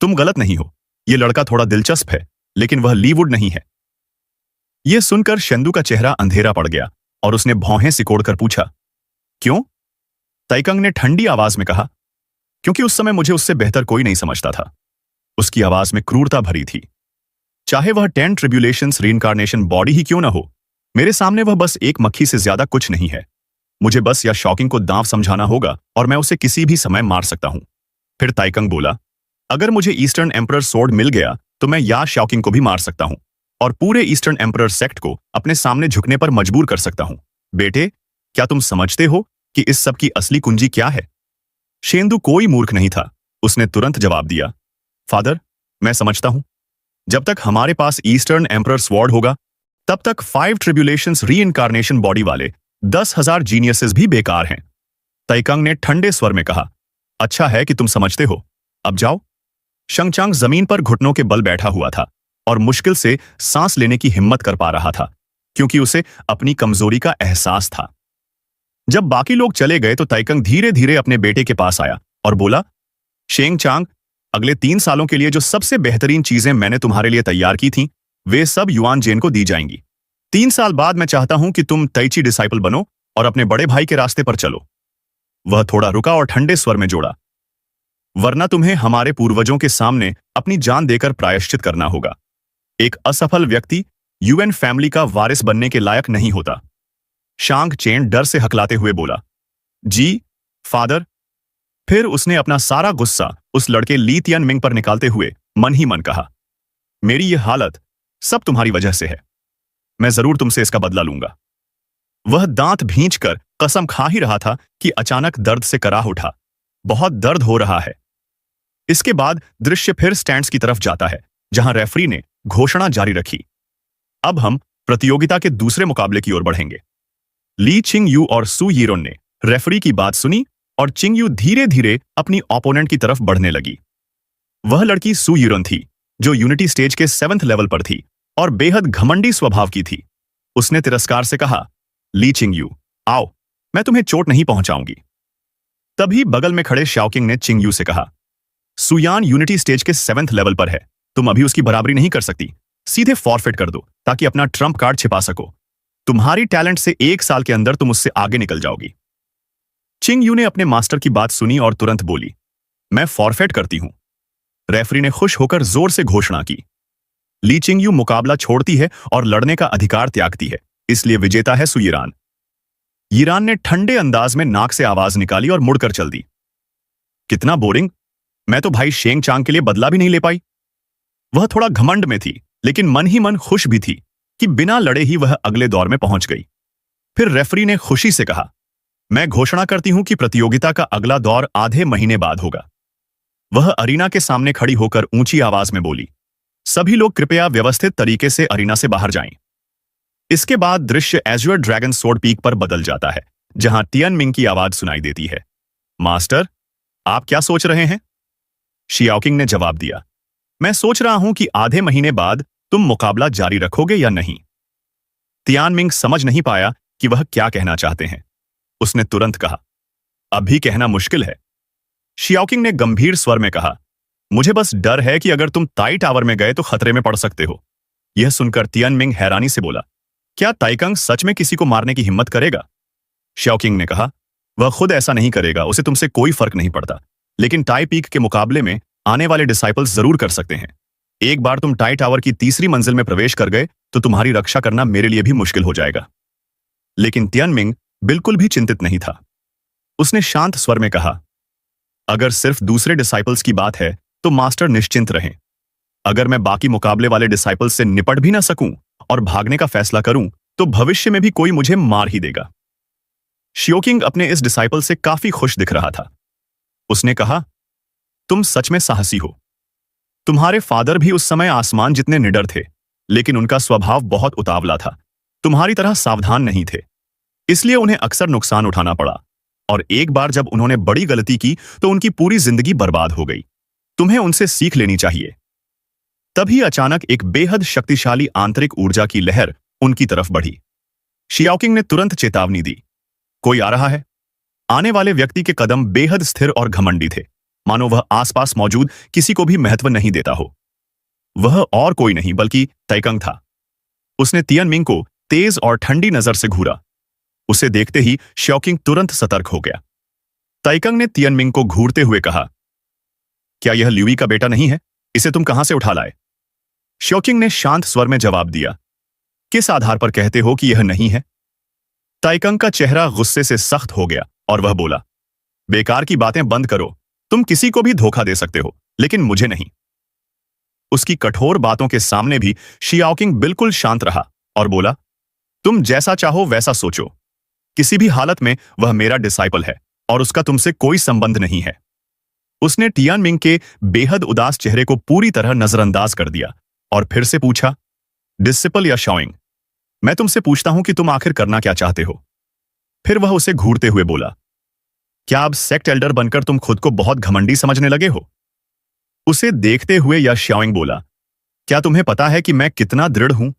तुम गलत नहीं हो, यह लड़का थोड़ा दिलचस्प है, लेकिन वह लीवुड नहीं है। यह सुनकर शेंदू का चेहरा अंधेरा पड़ गया और उसने भौहें सिकोड़कर पूछा, क्यों? तैकंग ने ठंडी आवाज में कहा, क्योंकि उस समय मुझे उससे बेहतर कोई नहीं समझता था। उसकी आवाज में क्रूरता भरी थी। चाहे वह 10 ट्रिब्यूलेशंस रीइंकार्नेशन बॉडी ही क्यों ना हो, मेरे सामने वह बस एक मक्खी से ज्यादा कुछ नहीं है। मुझे बस या शॉकिंग को दांव समझाना होगा और मैं उसे किसी भी समय मार सकता हूं। फिर तैकंग बोला, अगर मुझे ईस्टर्न एम्परर सोर्ड मिल गया तो मैं या शॉकिंग को भी मार सकता हूं और पूरे ईस्टर्न एम्परर सेक्ट को अपने सामने झुकने पर मजबूर कर सकता हूं। बेटे, क्या तुम समझते हो कि इस सब की असली कुंजी क्या है? शेंदू कोई मूर्ख नहीं था। उसने तुरंत जवाब दिया, फादर, मैं समझता हूं। जब तक हमारे पास ईस्टर्न एम्परर स्वॉर्ड होगा, तब तक 5 ट्रिब्यूलेशंस रीइंकार्नेशन बॉडी वाले 10,000 जीनियसेस भी बेकार हैं। तैकंग ने ठंडे स्वर में कहा, अच्छा है कि तुम समझते हो, अब जाओ। शंगचांग जमीन पर घुटनों के बल बैठा हुआ था और मुश्किल से सांस लेने की हिम्मत कर पा रहा था, क्योंकि उसे अपनी कमजोरी का एहसास था। जब बाकी लोग चले गए तो तैकंग धीरे धीरे अपने बेटे के पास आया और बोला, शेंगचांग, अगले 3 सालों के लिए जो सबसे बेहतरीन चीजें मैंने तुम्हारे लिए तैयार की थीं, वे सब युआन जेन को दी जाएंगी। 3 साल बाद मैं चाहता हूं कि तुम तैची डिसाइपल बनो और अपने बड़े भाई के रास्ते पर चलो। वह थोड़ा रुका और ठंडे स्वर में जोड़ा, वरना तुम्हें हमारे पूर्वजों के सामने अपनी जान देकर प्रायश्चित करना होगा। एक असफल व्यक्ति यूएन फैमिली का वारिस बनने के लायक नहीं होता। शांग चेन डर से हकलाते हुए बोला, जी फादर। फिर उसने अपना सारा गुस्सा उस लड़के ली तियनमिंग पर निकालते हुए मन ही मन कहा, मेरी यह हालत सब तुम्हारी वजह से है। मैं जरूर तुमसे इसका बदला लूंगा। वह दांत भींचकर कसम खा ही रहा था कि अचानक दर्द से कराह उठा। बहुत दर्द हो रहा है। इसके बाद दृश्य फिर स्टैंड्स की तरफ जाता है, जहां रेफरी ने घोषणा जारी रखी, अब हम प्रतियोगिता के दूसरे मुकाबले की ओर बढ़ेंगे। ली चिंगयू और सू यीरोन ने रेफरी की बात सुनी और चिंगयू धीरे धीरे अपनी ओपोनेंट की तरफ बढ़ने लगी। वह लड़की सू यीरोन थी, जो यूनिटी स्टेज के 7th लेवल पर थी और बेहद घमंडी स्वभाव की थी। उसने तिरस्कार से कहा, ली चिंगयू, आओ, मैं तुम्हें चोट नहीं पहुंचाऊंगी। तभी बगल में खड़े शाओकिंग ने चिंगयू से कहा, सुयान यूनिटी स्टेज के 7th लेवल पर है, तुम अभी उसकी बराबरी नहीं कर सकती। सीधे फॉरफिट कर दो ताकि अपना ट्रम्प कार्ड छिपा सको। तुम्हारी टैलेंट से 1 साल के अंदर तुम उससे आगे निकल जाओगी। चिंगयू ने अपने मास्टर की बात सुनी और तुरंत बोली, मैं फॉरफिट करती हूं। रेफरी ने खुश होकर जोर से घोषणा की, ली चिंगयू मुकाबला छोड़ती है और लड़ने का अधिकार त्यागती है, इसलिए विजेता है सुयीरान। यीरान ने ठंडे अंदाज में नाक से आवाज निकाली और मुड़कर चल दी। कितना बोरिंग, मैं तो भाई शेंग चांग के लिए बदला भी नहीं ले पाई। वह थोड़ा घमंड में थी, लेकिन मन ही मन खुश भी थी कि बिना लड़े ही वह अगले दौर में पहुंच गई। फिर रेफरी ने खुशी से कहा, मैं घोषणा करती हूं कि प्रतियोगिता का अगला दौर आधे महीने बाद होगा। वह अरीना के सामने खड़ी होकर ऊंची आवाज में बोली, सभी लोग कृपया व्यवस्थित तरीके से अरीना से बाहर जाएं। इसके बाद दृश्य एज्योर ड्रैगन सोर्ड पीक पर बदल जाता है, जहां तियानमिंग की आवाज सुनाई देती है। मास्टर, आप क्या सोच रहे हैं? शियाओकिंग ने जवाब दिया, मैं सोच रहा हूं कि आधे महीने बाद तुम मुकाबला जारी रखोगे या नहीं। तियानमिंग समझ नहीं पाया कि वह क्या कहना चाहते हैं। उसने तुरंत कहा, अभी कहना मुश्किल है। शियाओकिंग ने गंभीर स्वर में कहा, मुझे बस डर है कि अगर तुम ताई टावर में गए तो खतरे में पड़ सकते हो। यह सुनकर तियानमिंग हैरानी से बोला, क्या ताइकंग सच में किसी को मारने की हिम्मत करेगा? शियाओकिंग ने कहा, वह खुद ऐसा नहीं करेगा, उसे तुमसे कोई फर्क नहीं पड़ता, लेकिन टाई पीक के मुकाबले में आने वाले डिसाइपल्स जरूर कर सकते हैं। एक बार तुम टाई टावर की तीसरी मंजिल में प्रवेश कर गए तो तुम्हारी रक्षा करना मेरे लिए भी मुश्किल हो जाएगा। लेकिन तियानमिंग बिल्कुल भी चिंतित नहीं था। उसने शांत स्वर में कहा, अगर सिर्फ दूसरे डिसाइपल्स की बात है तो मास्टर निश्चिंत रहें। अगर मैं बाकी मुकाबले वाले डिसाइपल्स से निपट भी ना सकूं और भागने का फैसला करूं तो भविष्य में भी कोई मुझे मार ही देगा। शियाओकिंग अपने इस डिसाइपल से काफी खुश दिख रहा था। उसने कहा, तुम सच में साहसी हो। तुम्हारे फादर भी उस समय आसमान जितने निडर थे, लेकिन उनका स्वभाव बहुत उतावला था। तुम्हारी तरह सावधान नहीं थे, इसलिए उन्हें अक्सर नुकसान उठाना पड़ा, और एक बार जब उन्होंने बड़ी गलती की तो उनकी पूरी जिंदगी बर्बाद हो गई। तुम्हें उनसे सीख लेनी चाहिए। तभी अचानक एक बेहद शक्तिशाली आंतरिक ऊर्जा की लहर उनकी तरफ बढ़ी। शियाओकिंग ने तुरंत चेतावनी दी, कोई आ रहा है। आने वाले व्यक्ति के कदम बेहद स्थिर और घमंडी थे, मानो वह आसपास मौजूद किसी को भी महत्व नहीं देता हो। वह और कोई नहीं बल्कि ताइकंग था। उसने तियानमिंग को तेज और ठंडी नजर से घूरा। उसे देखते ही शियाओकिंग तुरंत सतर्क हो गया। ताइकंग ने तियानमिंग को घूरते हुए कहा, क्या यह ल्यूई का बेटा नहीं है? इसे तुम कहां से उठा लाए? शियाओकिंग ने शांत स्वर में जवाब दिया, किस आधार पर कहते हो कि यह नहीं है? ताइकंग का चेहरा गुस्से से सख्त हो गया और वह बोला, बेकार की बातें बंद करो। तुम किसी को भी धोखा दे सकते हो, लेकिन मुझे नहीं। उसकी कठोर बातों के सामने भी शियाओकिंग बिल्कुल शांत रहा और बोला, तुम जैसा चाहो वैसा सोचो। किसी भी हालत में वह मेरा डिसाइपल है और उसका तुमसे कोई संबंध नहीं है। उसने तियानमिंग के बेहद उदास चेहरे को पूरी तरह नजरअंदाज कर दिया और फिर से पूछा, डिसिपल या शाओइंग, मैं तुमसे पूछता हूं कि तुम आखिर करना क्या चाहते हो? फिर वह उसे घूरते हुए बोला, क्या अब सेक्ट एल्डर बनकर तुम खुद को बहुत घमंडी समझने लगे हो? उसे देखते हुए या शाओइंग बोला, क्या तुम्हें पता है कि मैं कितना दृढ़ हूं?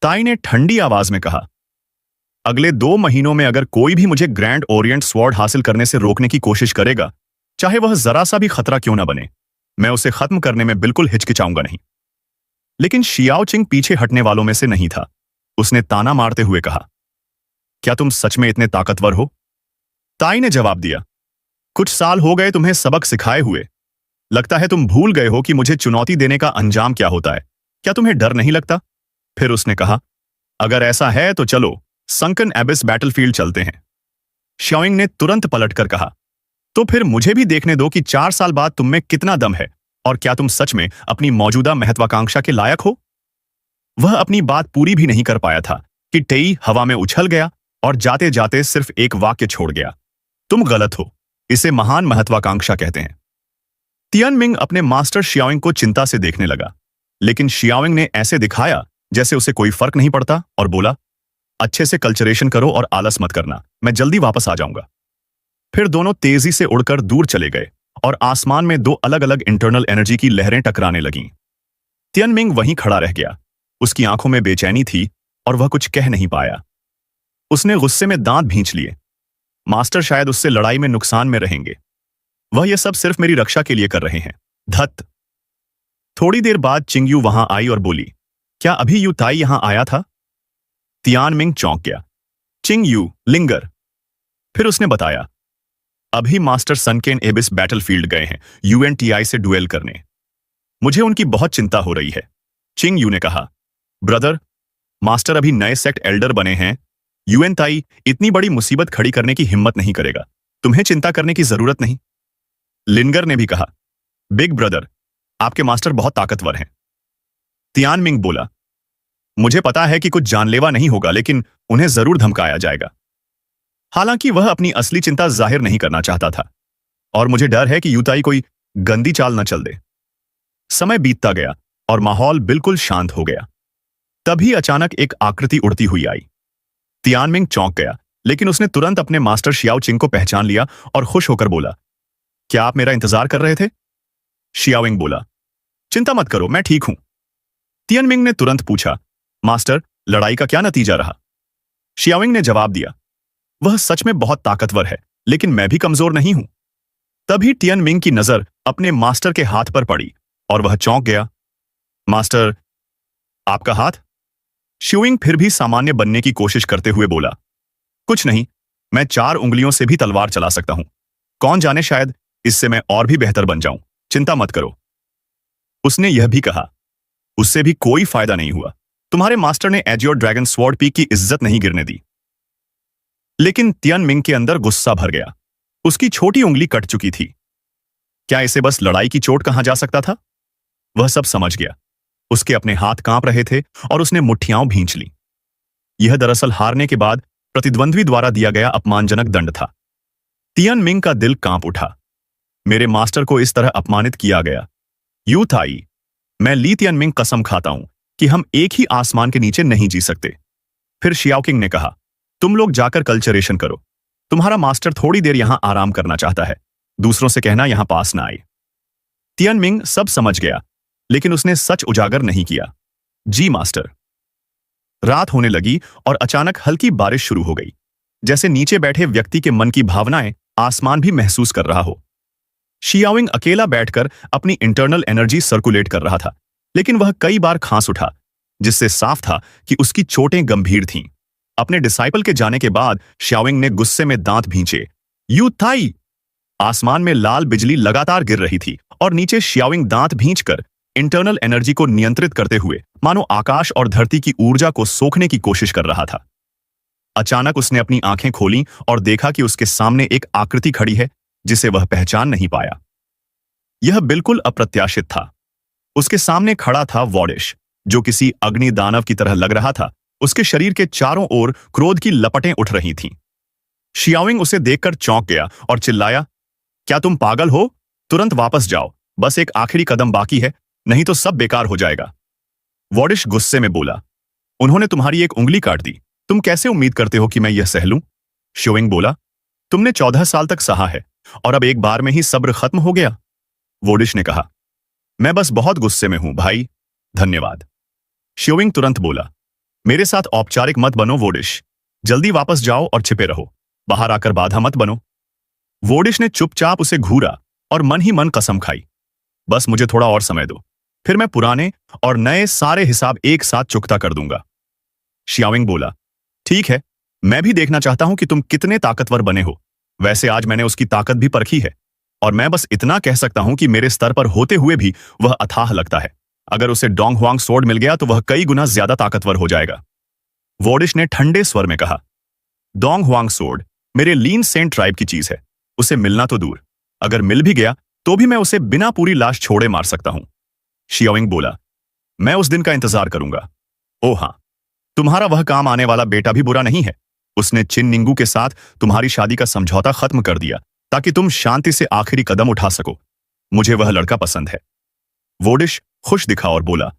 ताई ने ठंडी आवाज में कहा, अगले 2 महीनों में अगर कोई भी मुझे ग्रैंड ओरिएंट स्वॉर्ड हासिल करने से रोकने की कोशिश करेगा, चाहे वह जरा सा भी खतरा क्यों ना बने, मैं उसे खत्म करने में बिल्कुल हिचकिचाऊंगा नहीं। लेकिन शियाओचिंग पीछे हटने वालों में से नहीं था। उसने ताना मारते हुए कहा, क्या तुम सच में इतने ताकतवर हो? ताई ने जवाब दिया, कुछ साल हो गए तुम्हें सबक सिखाए हुए। लगता है तुम भूल गए हो कि मुझे चुनौती देने का अंजाम क्या होता है। क्या तुम्हें डर नहीं लगता? फिर उसने कहा, अगर ऐसा है तो चलो संकन एबिस बैटलफील्ड चलते हैं। शाओइंग ने तुरंत पलटकर कहा, तो फिर मुझे भी देखने दो कि 4 साल बाद तुम में कितना दम है और क्या तुम सच में अपनी मौजूदा महत्वाकांक्षा के लायक हो? वह अपनी बात पूरी भी नहीं कर पाया था कि टेई हवा में उछल गया और जाते जाते सिर्फ एक वाक्य छोड़ गया, तुम गलत हो, इसे महान महत्वाकांक्षा कहते हैं। तियानमिंग अपने मास्टर शियाओइंग को चिंता से देखने लगा, लेकिन शियाओइंग ने ऐसे दिखाया जैसे उसे कोई फर्क नहीं पड़ता और बोला, अच्छे से कल्चरेशन करो और आलस मत करना, मैं जल्दी वापस आ जाऊंगा। फिर दोनों तेजी से उड़कर दूर चले गए और आसमान में 2 अलग अलग इंटरनल एनर्जी की लहरें टकराने लगीं। तियानमिंग वहीं खड़ा रह गया। उसकी आंखों में बेचैनी थी और वह कुछ कह नहीं पाया। उसने गुस्से में दांत भींच लिए। मास्टर शायद उससे लड़ाई में नुकसान में रहेंगे। वह यह सब सिर्फ मेरी रक्षा के लिए कर रहे हैं। धत। थोड़ी देर बाद चिंगयू वहां आई और बोली, क्या अभी यू ताई यहां आया था? तियानमिंग चौंक गया। चिंगयू, लिंगर। फिर उसने बताया, अभी मास्टर सनकेन एबिस बैटलफील्ड गए हैं यूएनटीआई से डुएल करने। मुझे उनकी बहुत चिंता हो रही है। चिंगयू ने कहा, ब्रदर, मास्टर अभी नए सेक्ट एल्डर बने हैं। यूएनताई इतनी बड़ी मुसीबत खड़ी करने की हिम्मत नहीं करेगा। तुम्हें चिंता करने की जरूरत नहीं। लिंगर ने भी कहा, बिग ब्रदर, आपके मास्टर बहुत ताकतवर हैं। तियानमिंग बोला, मुझे पता है कि कुछ जानलेवा नहीं होगा, लेकिन उन्हें जरूर धमकाया जाएगा। हालांकि वह अपनी असली चिंता जाहिर नहीं करना चाहता था, और मुझे डर है कि यूताई कोई गंदी चाल न चल दे। समय बीतता गया और माहौल बिल्कुल शांत हो गया। तभी अचानक एक आकृति उड़ती हुई आई। तियानमिंग चौंक गया, लेकिन उसने तुरंत अपने मास्टर शियाओ चिंग को पहचान लिया और खुश होकर बोला, क्या आप मेरा इंतजार कर रहे थे? शियाओइंग बोला, चिंता मत करो, मैं ठीक हूं। तियानमिंग ने तुरंत पूछा, मास्टर, लड़ाई का क्या नतीजा रहा? शियाओइंग ने जवाब दिया, वह सच में बहुत ताकतवर है, लेकिन मैं भी कमजोर नहीं हूं। तभी तियानमिंग की नजर अपने मास्टर के हाथ पर पड़ी और वह चौंक गया। मास्टर, आपका हाथ? शियाओइंग फिर भी सामान्य बनने की कोशिश करते हुए बोला, कुछ नहीं, मैं 4 उंगलियों से भी तलवार चला सकता हूं। कौन जाने, शायद इससे मैं और भी बेहतर बन जाऊं। चिंता मत करो। उसने यह भी कहा, उससे भी कोई फायदा नहीं हुआ। तुम्हारे मास्टर ने एजियोर ड्रैगन स्वॉर्ड पीक की इज्जत नहीं गिरने दी। लेकिन तियानमिंग के अंदर गुस्सा भर गया। उसकी छोटी उंगली कट चुकी थी। क्या इसे बस लड़ाई की चोट कहा जा सकता था? वह सब समझ गया। उसके अपने हाथ कांप रहे थे और उसने मुट्ठियां भींच ली। यह दरअसल हारने के बाद प्रतिद्वंद्वी द्वारा दिया गया अपमानजनक दंड था। तियानमिंग का दिल कांप उठा। मेरे मास्टर को इस तरह अपमानित किया गया। यू थाई, मैं ली तियानमिंग कसम खाता हूं कि हम एक ही आसमान के नीचे नहीं जी सकते। फिर शियाओकिंग ने कहा, तुम लोग जाकर कल्चरेशन करो। तुम्हारा मास्टर थोड़ी देर यहां आराम करना चाहता है। दूसरों से कहना यहां पास ना आए। तियानमिंग सब समझ गया, लेकिन उसने सच उजागर नहीं किया। जी मास्टर। रात होने लगी और अचानक हल्की बारिश शुरू हो गई, जैसे नीचे बैठे व्यक्ति के मन की भावनाएं आसमान भी महसूस कर रहा हो। शियाओइंग अकेला बैठकर अपनी इंटरनल एनर्जी सर्कुलेट कर रहा था, लेकिन वह कई बार खांस उठा, जिससे साफ था कि उसकी चोटें गंभीर थीं। अपने डिसाइपल के जाने के बाद शियाओइंग ने गुस्से में दांत भींचे। You Thai! आसमान में लाल बिजली लगातार गिर रही थी और नीचे शियाओइंग दांत भींचकर इंटरनल एनर्जी को नियंत्रित करते हुए मानो आकाश और धरती की ऊर्जा को सोखने की कोशिश कर रहा था। अचानक उसने अपनी आंखें खोलीं और देखा कि उसके सामने एक आकृति खड़ी है जिसे वह पहचान नहीं पाया। यह बिल्कुल अप्रत्याशित था। उसके सामने खड़ा था वॉडिश, जो किसी अग्नि दानव की तरह लग रहा था। उसके शरीर के चारों ओर क्रोध की लपटें उठ रही थीं। शियाओइंग उसे देखकर चौंक गया और चिल्लाया, क्या तुम पागल हो? तुरंत वापस जाओ, बस एक आखिरी कदम बाकी है, नहीं तो सब बेकार हो जाएगा। वॉडिश गुस्से में बोला, उन्होंने तुम्हारी एक उंगली काट दी, तुम कैसे उम्मीद करते हो कि मैं यह सह लूं? शियाओइंग बोला, तुमने 14 साल तक सहा है और अब एक बार में ही सब्र खत्म हो गया। वॉडिश ने कहा, मैं बस बहुत गुस्से में हूं भाई, धन्यवाद। शियाओइंग तुरंत बोला, मेरे साथ औपचारिक मत बनो वॉडिश, जल्दी वापस जाओ और छिपे रहो, बाहर आकर बाधा मत बनो। वॉडिश ने चुपचाप उसे घूरा और मन ही मन कसम खाई, बस मुझे थोड़ा और समय दो, फिर मैं पुराने और नए सारे हिसाब एक साथ चुकता कर दूंगा। शियाओइंग बोला, ठीक है, मैं भी देखना चाहता हूं कि तुम कितने ताकतवर बने हो। वैसे आज मैंने उसकी ताकत भी परखी है, और मैं बस इतना कह सकता हूं कि मेरे स्तर पर होते हुए भी वह अथाह लगता है। अगर उसे डोंग हुआंग सोर्ड मिल गया तो वह कई गुना ज्यादा ताकतवर हो जाएगा। वॉडिश ने ठंडे स्वर में कहा, डोंग हुआंग सोर्ड मेरे लीन सेंट ट्राइब की चीज है, उसे मिलना तो दूर, अगर मिल भी गया तो भी मैं उसे बिना पूरी लाश छोड़े मार सकता हूं। शियाओइंग बोला, मैं उस दिन का इंतजार करूंगा। ओ हां, तुम्हारा वह काम आने वाला बेटा भी बुरा नहीं है। उसने चिन निंगू के साथ तुम्हारी शादी का समझौता खत्म कर दिया ताकि तुम शांति से आखिरी कदम उठा सको। मुझे वह लड़का पसंद है। वॉडिश खुश दिखा और बोला,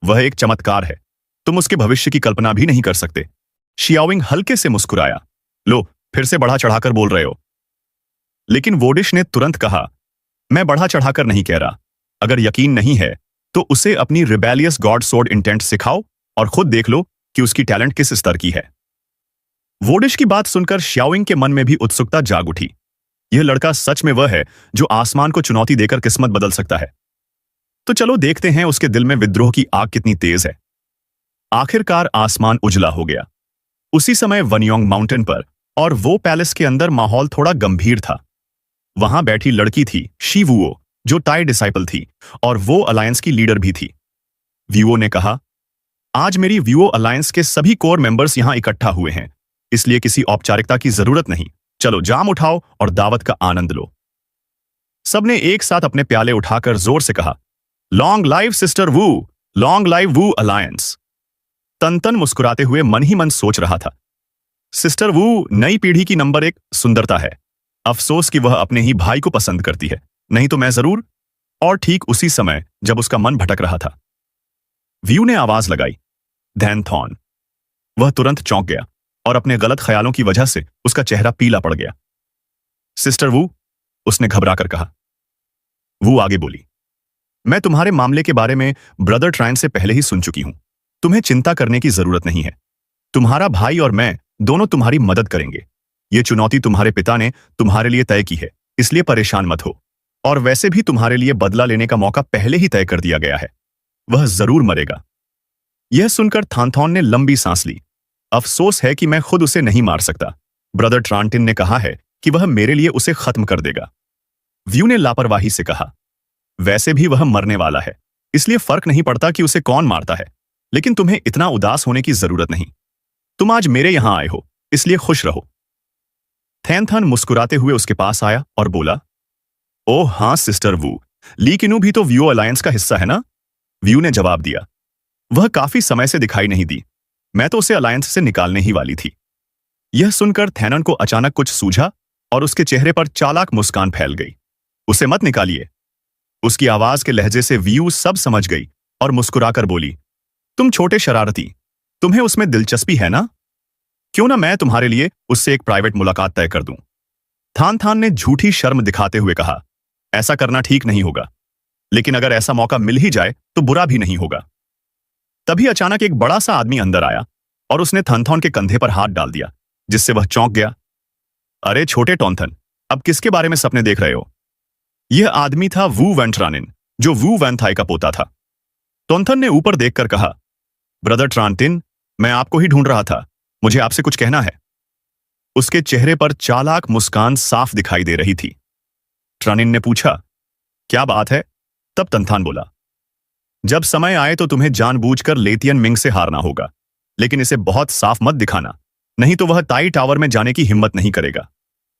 वह एक चमत्कार है, तुम उसके भविष्य की कल्पना भी नहीं कर सकते। शियाओइंग हल्के से मुस्कुराया, लो फिर से बढ़ा चढ़ाकर बोल रहे हो। लेकिन वॉडिश ने तुरंत कहा, मैं बढ़ा चढ़ाकर नहीं कह रहा। अगर यकीन नहीं है तो उसे अपनी रिबेलियस गॉड सोर्ड इंटेंट सिखाओ और खुद देख लो कि उसकी टैलेंट किस स्तर की है। वॉडिश की बात सुनकर शियाओइंग के मन में भी उत्सुकता जाग उठी। यह लड़का सच में वह है जो आसमान को चुनौती देकर किस्मत बदल सकता है। तो चलो देखते हैं उसके दिल में विद्रोह की आग कितनी तेज है। आखिरकार आसमान उजला हो गया। उसी समय वनयोंग माउंटेन पर और वो पैलेस के अंदर माहौल थोड़ा गंभीर था। वहां बैठी लड़की थी शी वुओ, जो टाई डिसाइपल थी और वो अलायंस की लीडर भी थी। व्यूओ ने कहा, आज मेरी व्यूओ अलायंस के सभी कोर मेंबर्स यहां इकट्ठा हुए हैं, इसलिए किसी औपचारिकता की जरूरत नहीं। चलो जाम उठाओ और दावत का आनंद लो। सबने एक साथ अपने प्याले उठाकर जोर से कहा, लॉन्ग लाइव सिस्टर वू, लॉन्ग लाइव वू अलायंस। तन मुस्कुराते हुए मन ही मन सोच रहा था, सिस्टर वू नई पीढ़ी की नंबर 1 सुंदरता है। अफसोस कि वह अपने ही भाई को पसंद करती है, नहीं तो मैं जरूर। और ठीक उसी समय जब उसका मन भटक रहा था, व्यू ने आवाज लगाई, धैनथॉन। वह तुरंत चौंक गया और अपने गलत ख्यालों की वजह से उसका चेहरा पीला पड़ गया। सिस्टर वू, उसने घबरा कर कहा। वू आगे बोली, मैं तुम्हारे मामले के बारे में ब्रदर ट्राइन से पहले ही सुन चुकी हूं। तुम्हें चिंता करने की जरूरत नहीं है। तुम्हारा भाई और मैं दोनों तुम्हारी मदद करेंगे। ये चुनौती तुम्हारे पिता ने तुम्हारे लिए तय की है, इसलिए परेशान मत हो। और वैसे भी तुम्हारे लिए बदला लेने का मौका पहले ही तय कर दिया गया है। वह जरूर मरेगा। यह सुनकर थानथॉन ने लंबी सांस ली। अफसोस है कि मैं खुद उसे नहीं मार सकता। ब्रदर ट्रांटिन ने कहा है कि वह मेरे लिए उसे खत्म कर देगा। व्यू ने लापरवाही से कहा, वैसे भी वह मरने वाला है, इसलिए फर्क नहीं पड़ता कि उसे कौन मारता है। लेकिन तुम्हें इतना उदास होने की जरूरत नहीं। तुम आज मेरे यहां आए हो, इसलिए खुश रहो। थैनथन मुस्कुराते हुए उसके पास आया और बोला, ओह हाँ सिस्टर वू, ली किनू भी तो व्यू अलायंस का हिस्सा है ना? व्यू ने जवाब दिया, वह काफी समय से दिखाई नहीं दी। मैं तो उसे अलायंस से निकालने ही वाली थी। यह सुनकर थैनन को अचानक कुछ सूझा और उसके चेहरे पर चालाक मुस्कान फैल गई। उसे मत निकालिए। उसकी आवाज के लहजे से व्यू सब समझ गई और मुस्कुराकर बोली, तुम छोटे शरारती, तुम्हें उसमें दिलचस्पी है ना? क्यों ना मैं तुम्हारे लिए उससे एक प्राइवेट मुलाकात तय कर दूं। थान ने झूठी शर्म दिखाते हुए कहा, ऐसा करना ठीक नहीं होगा, लेकिन अगर ऐसा मौका मिल ही जाए तो बुरा भी नहीं होगा। तभी अचानक एक बड़ा सा आदमी अंदर आया और उसने थनथॉन के कंधे पर हाथ डाल दिया, जिससे वह चौंक गया। अरे छोटे टॉन्थन, अब किसके बारे में सपने देख रहे हो? यह आदमी था वू वेंट्रानिन, जो वू वैनथाई का पोता था। टॉन्थन ने ऊपर देखकर कहा, ब्रदर ट्रांटिन, मैं आपको ही ढूंढ रहा था। मुझे आपसे कुछ कहना है। उसके चेहरे पर चालाक मुस्कान साफ दिखाई दे रही थी। ट्रानिन ने पूछा, क्या बात है? तब तंथान बोला, जब समय आए तो तुम्हें जानबूझकर लेतियन मिंग से हारना होगा, लेकिन इसे बहुत साफ मत दिखाना, नहीं तो वह ताई टावर में जाने की हिम्मत नहीं करेगा।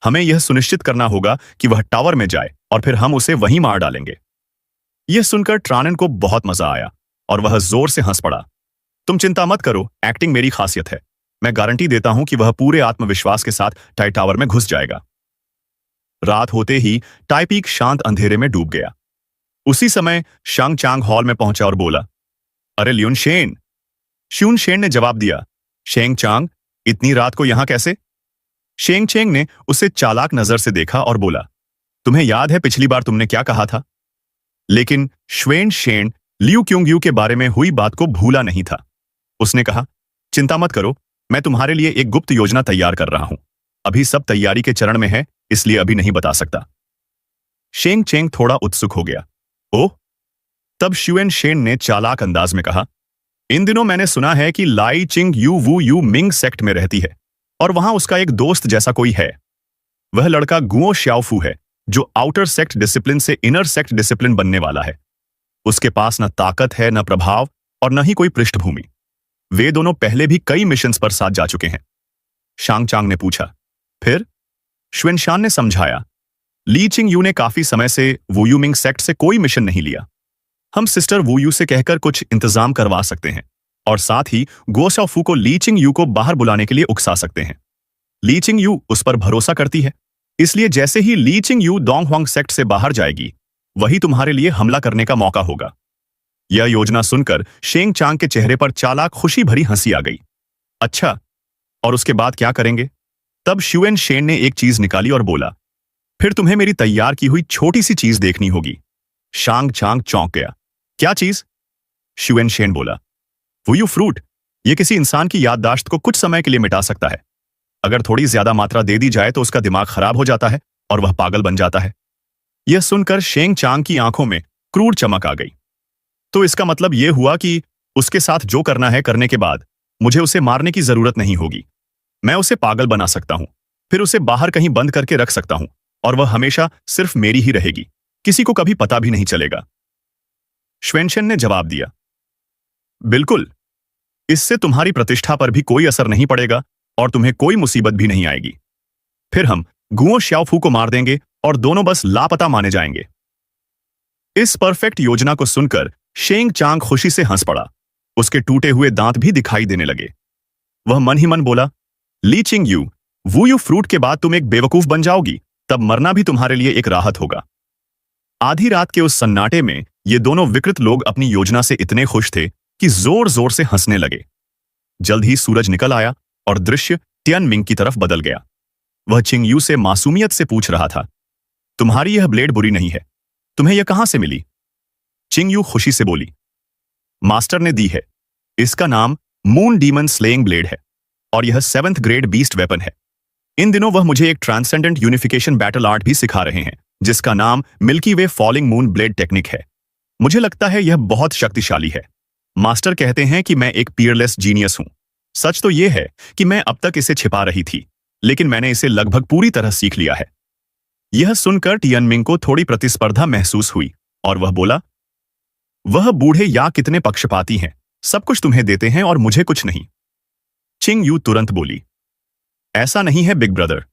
हमें यह सुनिश्चित करना होगा कि वह टावर में जाए और फिर हम उसे वहीं मार डालेंगे। यह सुनकर ट्रानिन को बहुत मजा आया और वह जोर से हंस पड़ा। तुम चिंता मत करो, एक्टिंग मेरी खासियत है। मैं गारंटी देता हूं कि वह पूरे आत्मविश्वास के साथ टाई टावर में घुस जाएगा। रात होते ही टाइपीक शांत अंधेरे में डूब गया। उसी समय शांग चांग हॉल में पहुंचा और बोला, अरे लियोन शेन। श्यून शेन ने जवाब दिया, शेंग चांग, इतनी रात को यहां कैसे? शेंग चेंग ने उसे चालाक नजर से देखा और बोला, तुम्हें याद है पिछली बार तुमने क्या कहा था? लेकिन श्वेन शेन लियू क्योंग के बारे में हुई बात को भूला नहीं था। उसने कहा, चिंता मत करो, मैं तुम्हारे लिए एक गुप्त योजना तैयार कर रहा हूं। अभी सब तैयारी के चरण में है, इसलिए अभी नहीं बता सकता। शेंग चेंग थोड़ा उत्सुक हो गया। ओह। तब श्यूएन शेन ने चालाक अंदाज में कहा, इन दिनों मैंने सुना है कि Lai Ching Yu Wu Yu Ming sect में रहती है और वहां उसका एक दोस्त जैसा कोई है। वह लड़का गुओ श्याओफू है, जो आउटर सेक्ट डिसिप्लिन से इनर सेक्ट डिसिप्लिन बनने वाला है। उसके पास न ताकत है, न प्रभाव और न ही कोई पृष्ठभूमि। वे दोनों पहले भी कई मिशंस पर साथ जा चुके हैं। शांग चांग ने पूछा, फिर? श्वेनशान ने समझाया, ली चिंग यू ने काफी समय से वूयू मिंग सेक्ट से कोई मिशन नहीं लिया। हम सिस्टर वूयू से कहकर कुछ इंतजाम करवा सकते हैं और साथ ही गो शाओफू को ली चिंग यू को बाहर बुलाने के लिए उकसा सकते हैं। ली चिंग यू उस पर भरोसा करती है, इसलिए जैसे ही ली चिंग यू डोंग हुआंग सेक्ट से बाहर जाएगी, वही तुम्हारे लिए हमला करने का मौका होगा। यह योजना सुनकर शेंग चांग के चेहरे पर चालाक खुशी भरी हंसी आ गई। अच्छा, और उसके बाद क्या करेंगे? तब श्यूएन शेन ने एक चीज निकाली और बोला, फिर तुम्हें मेरी तैयार की हुई छोटी सी चीज देखनी होगी। शांग चांग चौंक गया। क्या चीज? श्यूएन शेन बोला, वूयू फ्रूट। यह किसी इंसान की याददाश्त को कुछ समय के लिए मिटा सकता है। अगर थोड़ी ज्यादा मात्रा दे दी जाए तो उसका दिमाग खराब हो जाता है और वह पागल बन जाता है। यह सुनकर शेंग चांग की आंखों में क्रूर चमक आ गई। तो इसका मतलब यह हुआ कि उसके साथ जो करना है करने के बाद मुझे उसे मारने की जरूरत नहीं होगी। मैं उसे पागल बना सकता हूं, फिर उसे बाहर कहीं बंद करके रख सकता हूं और वह हमेशा सिर्फ मेरी ही रहेगी। किसी को कभी पता भी नहीं चलेगा। श्वेनशन ने जवाब दिया, बिल्कुल। इससे तुम्हारी प्रतिष्ठा पर भी कोई असर नहीं पड़ेगा और तुम्हें कोई मुसीबत भी नहीं आएगी। फिर हम गुओ श्याओफू को मार देंगे और दोनों बस लापता माने जाएंगे। इस परफेक्ट योजना को सुनकर शेंग चांग खुशी से हंस पड़ा। उसके टूटे हुए दांत भी दिखाई देने लगे। वह मन ही मन बोला, ली चिंग यू, वू यू फ्रूट के बाद तुम एक बेवकूफ बन जाओगी, तब मरना भी तुम्हारे लिए एक राहत होगा। आधी रात के उस सन्नाटे में ये दोनों विकृत लोग अपनी योजना से इतने खुश थे कि जोर जोर से हंसने लगे। जल्द ही सूरज निकल आया और दृश्य टियनमिंग की तरफ बदल गया। वह चिंग यू से मासूमियत से पूछ रहा था, तुम्हारी यह ब्लेड बुरी नहीं है, तुम्हें यह कहां से मिली? चिंग यू खुशी से बोली, मास्टर ने दी है। इसका नाम मून डीमन स्लेइंग ब्लेड है और यह 7th ग्रेड बीस्ट वेपन है। इन दिनों वह मुझे एक ट्रांसेंडेंट यूनिफिकेशन बैटल आर्ट भी सिखा रहे हैं जिसका नाम मिल्की वे फॉलिंग मून ब्लेड टेक्निक है। मुझे लगता है यह बहुत शक्तिशाली है। मास्टर कहते हैं कि मैं एक पीयरलेस जीनियस हूं। सच तो यह है कि मैं अब तक इसे छिपा रही थी, लेकिन मैंने इसे लगभग पूरी तरह सीख लिया है। यह सुनकर टियनमिंग को थोड़ी प्रतिस्पर्धा महसूस हुई और वह बोला, वह बूढ़े या कितने पक्षपाती हैं, सब कुछ तुम्हें देते हैं और मुझे कुछ नहीं। चिंग यू तुरंत बोली, ऐसा नहीं है बिग ब्रदर,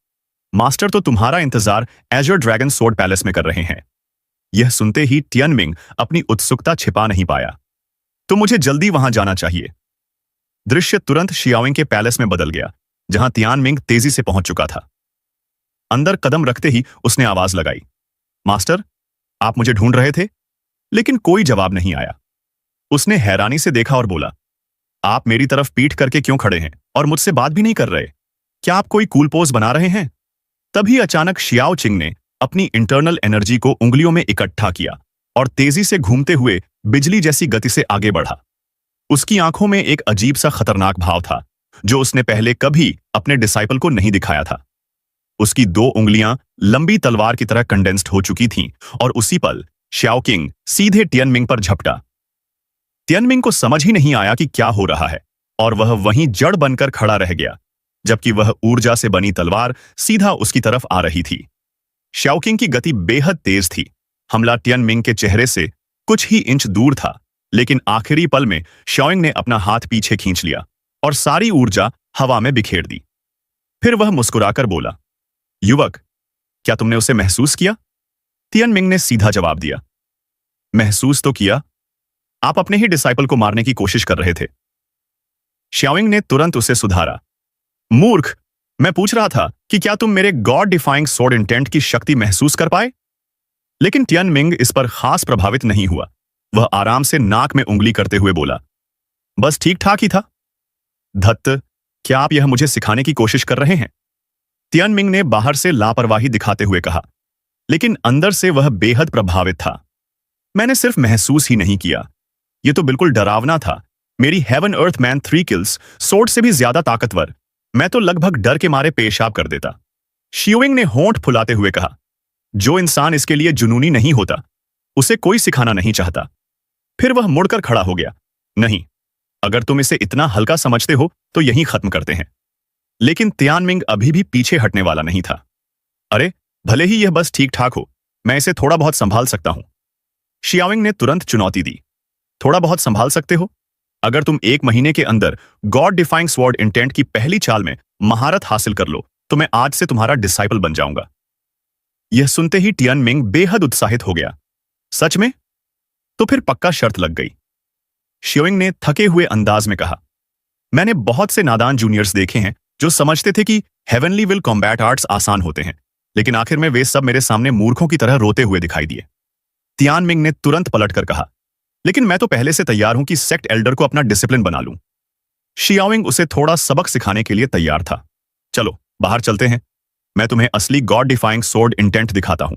मास्टर तो तुम्हारा इंतजार एजर ड्रैगन सोर्ड पैलेस में कर रहे हैं। यह सुनते ही टियनमिंग अपनी उत्सुकता छिपा नहीं पाया, तो मुझे जल्दी वहां जाना चाहिए। दृश्य तुरंत शियाओइंग के पैलेस में बदल गया जहां टियनमिंग तेजी से पहुंच चुका था। अंदर कदम रखते ही उसने आवाज लगाई, मास्टर, आप मुझे ढूंढ रहे थे? लेकिन कोई जवाब नहीं आया। उसने हैरानी से देखा और बोला, आप मेरी तरफ पीठ करके क्यों खड़े हैं और मुझसे बात भी नहीं कर रहे? क्या आप कोई कूल पोज बना रहे हैं? तभी अचानक शियाओ चिंग ने अपनी इंटरनल एनर्जी को उंगलियों में इकट्ठा किया और तेजी से घूमते हुए बिजली जैसी गति से आगे बढ़ा। उसकी आंखों में एक अजीब सा खतरनाक भाव था जो उसने पहले कभी अपने डिसाइपल को नहीं दिखाया था। उसकी 2 उंगलियां लंबी तलवार की तरह कंडेंस्ड हो चुकी थीं और उसी पल शाओकिंग सीधे टियनमिंग पर झपटा। टियनमिंग को समझ ही नहीं आया कि क्या हो रहा है और वह वहीं जड़ बनकर खड़ा रह गया, जबकि वह ऊर्जा से बनी तलवार सीधा उसकी तरफ आ रही थी। शाओकिंग की गति बेहद तेज थी। हमला टियनमिंग के चेहरे से कुछ ही इंच दूर था, लेकिन आखिरी पल में शाओइंग ने अपना हाथ पीछे खींच लिया और सारी ऊर्जा हवा में बिखेर दी। फिर वह मुस्कुराकर बोला, युवक, क्या तुमने उसे महसूस किया? टियनमिंग ने सीधा जवाब दिया, महसूस तो किया, आप अपने ही डिसाइपल को मारने की कोशिश कर रहे थे। शाओइंग ने तुरंत उसे सुधारा, मूर्ख, मैं पूछ रहा था कि क्या तुम मेरे गॉड डिफाइंग सोर्ड इंटेंट की शक्ति महसूस कर पाए? लेकिन टियनमिंग इस पर खास प्रभावित नहीं हुआ। वह आराम से नाक में उंगली करते हुए बोला, बस ठीक ठाक ही था। धत्त, क्या आप यह मुझे सिखाने की कोशिश कर रहे हैं? टियनमिंग ने बाहर से लापरवाही दिखाते हुए कहा, लेकिन अंदर से वह बेहद प्रभावित था। मैंने सिर्फ महसूस ही नहीं किया, यह तो बिल्कुल डरावना था। मेरी heaven earth man 3 kills sword से भी ज्यादा ताकतवर। मैं तो लगभग डर के मारे पेशाब कर देता। शियोइंग ने होंठ फुलाते हुए कहा, जो इंसान इसके लिए जुनूनी नहीं होता उसे कोई सिखाना नहीं चाहता। फिर वह मुड़कर खड़ा हो गया, नहीं, अगर तुम इसे इतना हल्का समझते हो तो यहीं खत्म करते हैं। लेकिन टियनमिंग अभी भी पीछे हटने वाला नहीं था। अरे, भले ही यह बस ठीक ठाक हो, मैं इसे थोड़ा बहुत संभाल सकता हूं। शियाओइंग ने तुरंत चुनौती दी, थोड़ा बहुत संभाल सकते हो? अगर तुम 1 महीने के अंदर गॉड डिफाइंग स्वॉर्ड इंटेंट की पहली चाल में महारत हासिल कर लो तो मैं आज से तुम्हारा डिसाइपल बन जाऊंगा। यह सुनते ही टियनमिंग बेहद उत्साहित हो गया। सच में? तो फिर पक्का शर्त लग गई। शियोइंग ने थके हुए अंदाज में कहा, मैंने बहुत से नादान जूनियर्स देखे हैं जो समझते थे कि हेवनली विल कॉम्बैट आर्ट्स आसान होते हैं, लेकिन आखिर में वे सब मेरे सामने मूर्खों की तरह रोते हुए दिखाई दिए। टियनमिंग ने तुरंत पलटकर कहा, लेकिन मैं तो पहले से तैयार हूं कि सेक्ट एल्डर को अपना डिसिप्लिन बना लूं। शियाओइंग उसे थोड़ा सबक सिखाने के लिए तैयार था। चलो बाहर चलते हैं, मैं तुम्हें असली गॉड डिफाइंग सोर्ड इंटेंट दिखाता हूं।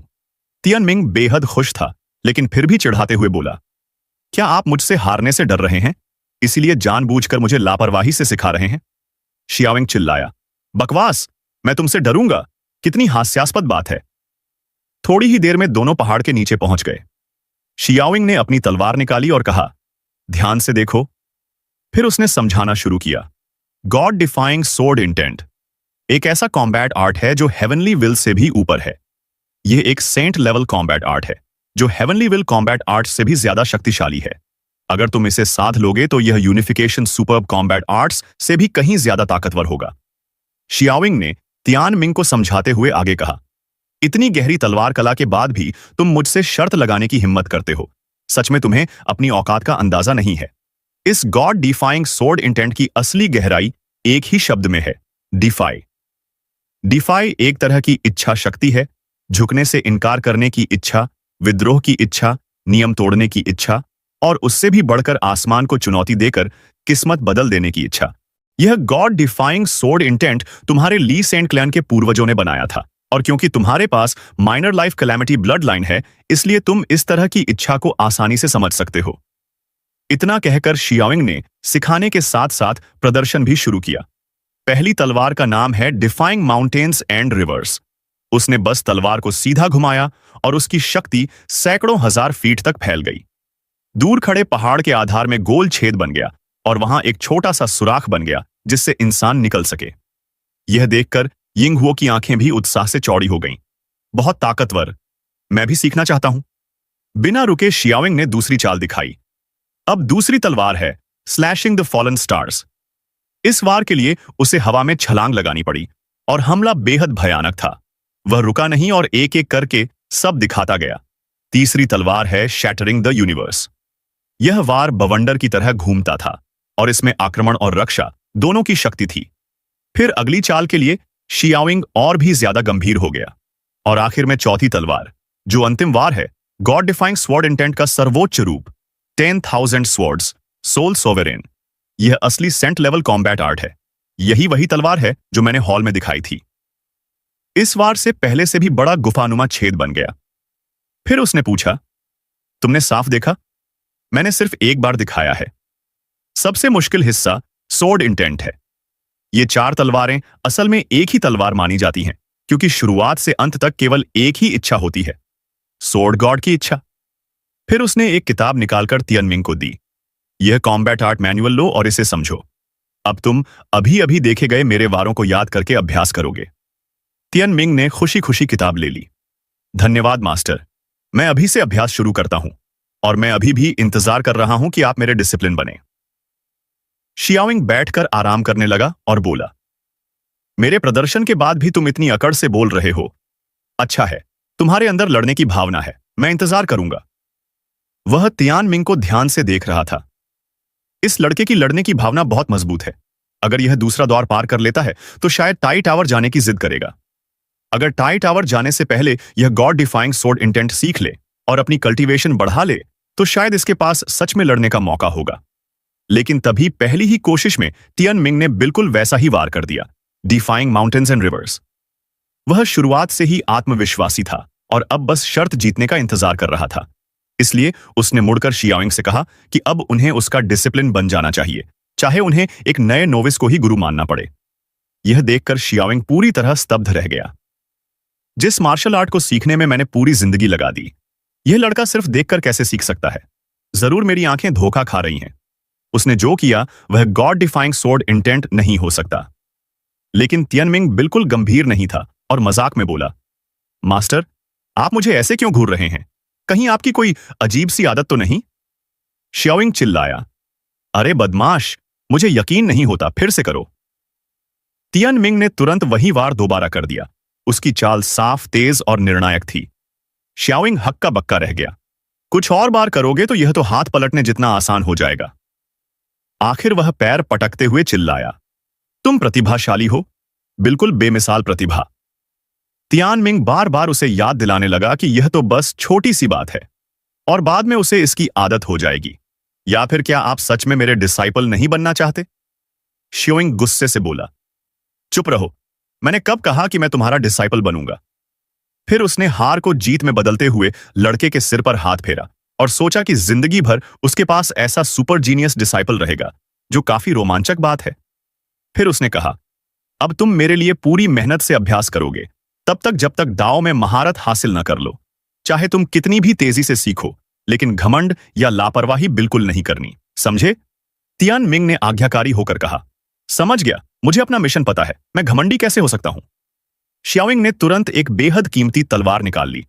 टियनमिंग बेहद खुश था, लेकिन फिर भी चिढ़ाते हुए बोला, क्या आप मुझसे हारने से डर रहे हैं, इसीलिए जानबूझकर मुझे लापरवाही से सिखा रहे हैं? शियाओइंग चिल्लाया, बकवास, मैं तुमसे डरूंगा? कितनी हास्यास्पद बात है। थोड़ी ही देर में दोनों पहाड़ के नीचे पहुंच गए। शियाओइंग ने अपनी तलवार निकाली और कहा, ध्यान से देखो। फिर उसने समझाना शुरू किया, गॉड डिफाइंग सोर्ड इंटेंट एक ऐसा कॉम्बैट आर्ट है जो हेवनली विल से भी ऊपर है। यह एक सेंट लेवल कॉम्बैट आर्ट है जो हेवनली विल कॉम्बैट आर्ट से भी ज्यादा शक्तिशाली है। अगर तुम इसे साध लोगे तो यह यूनिफिकेशन सुपर्ब कॉम्बैट आर्ट्स से भी कहीं ज्यादा ताकतवर होगा। शियाओइंग ने टियनमिंग को समझाते हुए आगे कहा, इतनी गहरी तलवार कला के बाद भी तुम मुझसे शर्त लगाने की हिम्मत करते हो। सच में तुम्हें अपनी औकात का अंदाजा नहीं है। इस गॉड डिफाइंग सोर्ड इंटेंट की असली गहराई एक ही शब्द में है, डिफाई। डिफाई एक तरह की इच्छा शक्ति है, झुकने से इनकार करने की इच्छा, विद्रोह की इच्छा, नियम तोड़ने की इच्छा और उससे भी बढ़कर आसमान को चुनौती देकर किस्मत बदल देने की इच्छा। यह गॉड डिफाइंग सोर्ड इंटेंट तुम्हारे ली सेंट क्लैन के पूर्वजों ने बनाया था, और क्योंकि तुम्हारे पास minor life calamity bloodline है, इसलिए तुम इस तरह की इच्छा को आसानी से समझ सकते हो। इतना कहकर शियाओइंग ने सिखाने के साथ साथ प्रदर्शन भी शुरू किया। पहली तलवार का नाम है डिफाइंग माउंटेन्स एंड रिवर्स। उसने बस तलवार को सीधा घुमाया और उसकी शक्ति सैकड़ों हजार फीट तक फैल गई। दूर खड़े पहाड़ के आधार में गोल छेद बन गया और वहां एक छोटा सा सुराख बन गया जिससे इंसान निकल सके। यह देखकर यिंग हुओ की आंखें भी उत्साह से चौड़ी हो गईं। बहुत ताकतवर, मैं भी सीखना चाहता हूं। बिना रुके शियाओइंग ने दूसरी चाल दिखाई। अब दूसरी तलवार है स्लैशिंग द फॉलन स्टार्स। इस वार के लिए उसे हवा में छलांग लगानी पड़ी और हमला बेहद भयानक था। वह रुका नहीं और एक एक करके सब दिखाता गया। तीसरी तलवार है शैटरिंग द यूनिवर्स। यह वार बवंडर की तरह घूमता था और इसमें आक्रमण और रक्षा दोनों की शक्ति थी। फिर अगली चाल के लिए शियाओइंग और भी ज्यादा गंभीर हो गया और आखिर में चौथी तलवार, जो अंतिम वार है, गॉड डिफाइंग स्वॉर्ड इंटेंट का सर्वोच्च रूप 10,000 स्वॉर्ड्स, सोल सोवेरेन। यह असली सेंट लेवल कॉम्बैट आर्ट है। यही वही तलवार है जो मैंने हॉल में दिखाई थी। इस वार से पहले से भी बड़ा गुफानुमा छेद बन गया। फिर उसने पूछा, तुमने साफ देखा? मैंने सिर्फ एक बार दिखाया है। सबसे मुश्किल हिस्सा सोर्ड इंटेंट है। ये 4 तलवारें असल में एक ही तलवार मानी जाती हैं, क्योंकि शुरुआत से अंत तक केवल एक ही इच्छा होती है, सोर्ड गॉड की इच्छा। फिर उसने एक किताब निकालकर तियनमिंग को दी। यह कॉम्बैट आर्ट मैनुअल लो और इसे समझो। अब तुम अभी अभी देखे गए मेरे वारों को याद करके अभ्यास करोगे। तियनमिंग ने खुशी खुशी किताब ले ली। धन्यवाद मास्टर, मैं अभी से अभ्यास शुरू करता हूं और मैं अभी भी इंतजार कर रहा हूं कि आप मेरे डिसिप्लिन बने। शियाओइंग बैठकर आराम करने लगा और बोला, मेरे प्रदर्शन के बाद भी तुम इतनी अकड़ से बोल रहे हो। अच्छा है, तुम्हारे अंदर लड़ने की भावना है, मैं इंतजार करूंगा। वह तियानमिंग को ध्यान से देख रहा था। इस लड़के की लड़ने की भावना बहुत मजबूत है। अगर यह दूसरा द्वार पार कर लेता है तो शायद टाई टावर जाने की जिद करेगा। अगर टाई टावर जाने से पहले यह गॉड डिफाइंग सोर्ड इंटेंट सीख ले और अपनी कल्टीवेशन बढ़ा ले तो शायद इसके पास सच में लड़ने का मौका होगा। लेकिन तभी पहली ही कोशिश में तियनमिंग ने बिल्कुल वैसा ही वार कर दिया, डिफाइंग माउंटेन्स एंड रिवर्स। वह शुरुआत से ही आत्मविश्वासी था और अब बस शर्त जीतने का इंतजार कर रहा था। इसलिए उसने मुड़कर शियाओइंग से कहा कि अब उन्हें उसका डिसिप्लिन बन जाना चाहिए, चाहे उन्हें एक नए नोविस को ही गुरु मानना पड़े। यह देखकर शियाओइंग पूरी तरह स्तब्ध रह गया। जिस मार्शल आर्ट को सीखने में मैंने पूरी जिंदगी लगा दी, यह लड़का सिर्फ देखकर कैसे सीख सकता है? जरूर मेरी आंखें धोखा खा रही हैं। उसने जो किया वह गॉड डिफाइंग सोर्ड इंटेंट नहीं हो सकता। लेकिन तियनमिंग बिल्कुल गंभीर नहीं था और मजाक में बोला, मास्टर, आप मुझे ऐसे क्यों घूर रहे हैं? कहीं आपकी कोई अजीब सी आदत तो नहीं? शियाओइंग चिल्लाया, अरे बदमाश, मुझे यकीन नहीं होता, फिर से करो। तियनमिंग ने तुरंत वही वार दोबारा कर दिया। उसकी चाल साफ, तेज और निर्णायक थी। शियाओइंग हक्का बक्का रह गया। कुछ और बार करोगे तो यह तो हाथ पलटने जितना आसान हो जाएगा। आखिर वह पैर पटकते हुए चिल्लाया, तुम प्रतिभाशाली हो, बिल्कुल बेमिसाल प्रतिभा। तियानमिंग बार बार उसे याद दिलाने लगा कि यह तो बस छोटी सी बात है और बाद में उसे इसकी आदत हो जाएगी। या फिर क्या आप सच में मेरे डिसाइपल नहीं बनना चाहते? शियाओइंग गुस्से से बोला, चुप रहो, मैंने कब कहा कि मैं तुम्हारा डिसाइपल बनूंगा? फिर उसने हार को जीत में बदलते हुए लड़के के सिर पर हाथ फेरा और सोचा कि जिंदगी भर उसके पास ऐसा सुपर जीनियस डिसाइपल रहेगा, जो काफी रोमांचक बात है। फिर उसने कहा, अब तुम मेरे लिए पूरी मेहनत से अभ्यास करोगे, तब तक जब तक दाव में महारत हासिल न कर लो। चाहे तुम कितनी भी तेजी से सीखो, लेकिन घमंड या लापरवाही बिल्कुल नहीं करनी, समझे? तियानमिंग ने आज्ञाकारी होकर कहा, समझ गया, मुझे अपना मिशन पता है, मैं घमंडी कैसे हो सकता हूं? शियाओइंग ने तुरंत एक बेहद कीमती तलवार निकाल ली।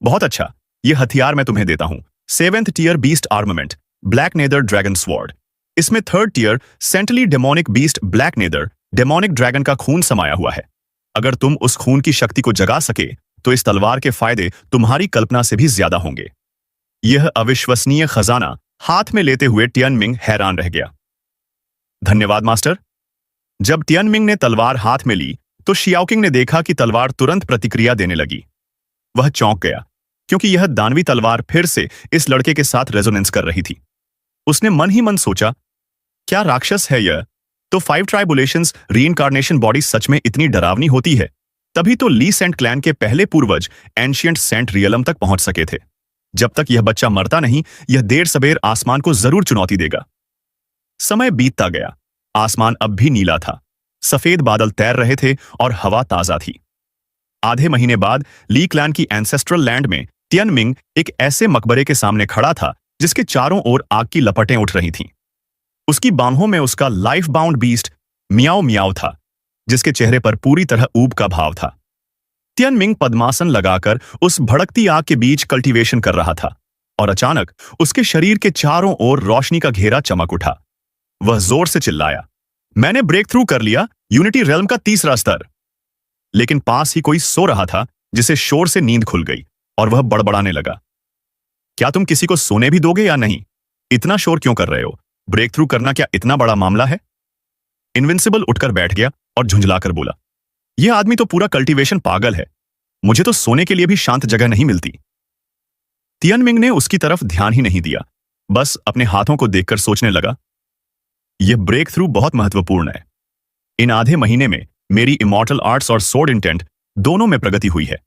बहुत अच्छा, यह हथियार मैं तुम्हें देता हूं, 7th tier beast armament, black nether dragon sword. इसमें 3rd tier saintly demonic beast black nether demonic dragon का खून समाया हुआ है। अगर तुम उस खून की शक्ति को जगा सके तो इस तलवार के फायदे तुम्हारी कल्पना से भी ज्यादा होंगे। यह अविश्वसनीय खजाना हाथ में लेते हुए तियनमिंग हैरान रह गया। धन्यवाद मास्टर। जब तियानमिंग ने तलवार हाथ में ली तो शियाओकिंग ने देखा कि तलवार तुरंत प्रतिक्रिया देने लगी। वह चौंक गया क्योंकि यह दानवी तलवार फिर से इस लड़के के साथ रेजोनेंस कर रही थी। उसने मन ही मन सोचा, क्या राक्षस है यह? तो 5 ट्राइबुलेशंस रीइंकार्नेशन बॉडी सच में इतनी डरावनी होती है। तभी तो ली सेंट क्लैन के पहले पूर्वज एंशिएंट सेंट रियलम तक पहुंच सके थे। जब तक यह बच्चा मरता नहीं, यह देर सबेर आसमान को जरूर चुनौती देगा। समय बीतता गया। आसमान अब भी नीला था, सफेद बादल तैर रहे थे और हवा ताजा थी। आधे महीने बाद ली क्लैन की एंसेस्ट्रल लैंड में तियानमिंग एक ऐसे मकबरे के सामने खड़ा था जिसके चारों ओर आग की लपटें उठ रही थीं। उसकी बाहों में उसका life bound beast Miao Miao था, जिसके चेहरे पर पूरी तरह ऊब का भाव था। तियानमिंग पद्मासन लगाकर उस भड़कती आग के बीच कल्टीवेशन कर रहा था और अचानक उसके शरीर के चारों ओर रोशनी का घेरा चमक उठा। वह जोर से चिल्लाया, मैंने ब्रेक थ्रू कर लिया, यूनिटी रेल्म का 3रा स्तर। लेकिन पास ही कोई सो रहा था जिसे शोर से नींद खुल गई और वह बड़बड़ाने लगा, क्या तुम किसी को सोने भी दोगे या नहीं? इतना शोर क्यों कर रहे हो? ब्रेक थ्रू करना क्या इतना बड़ा मामला है? इनविंसिबल उठकर बैठ गया और झुंझलाकर बोला, यह आदमी तो पूरा कल्टीवेशन पागल है। मुझे तो सोने के लिए भी शांत जगह नहीं मिलती। तियानमिंग ने उसकी तरफ ध्यान ही नहीं दिया, बस अपने हाथों को देखकर सोचने लगा, यह ब्रेक थ्रू बहुत महत्वपूर्ण है। इन आधे महीने में मेरी इमॉर्टल आर्ट्स और सोर्ड इंटेंट दोनों में प्रगति हुई है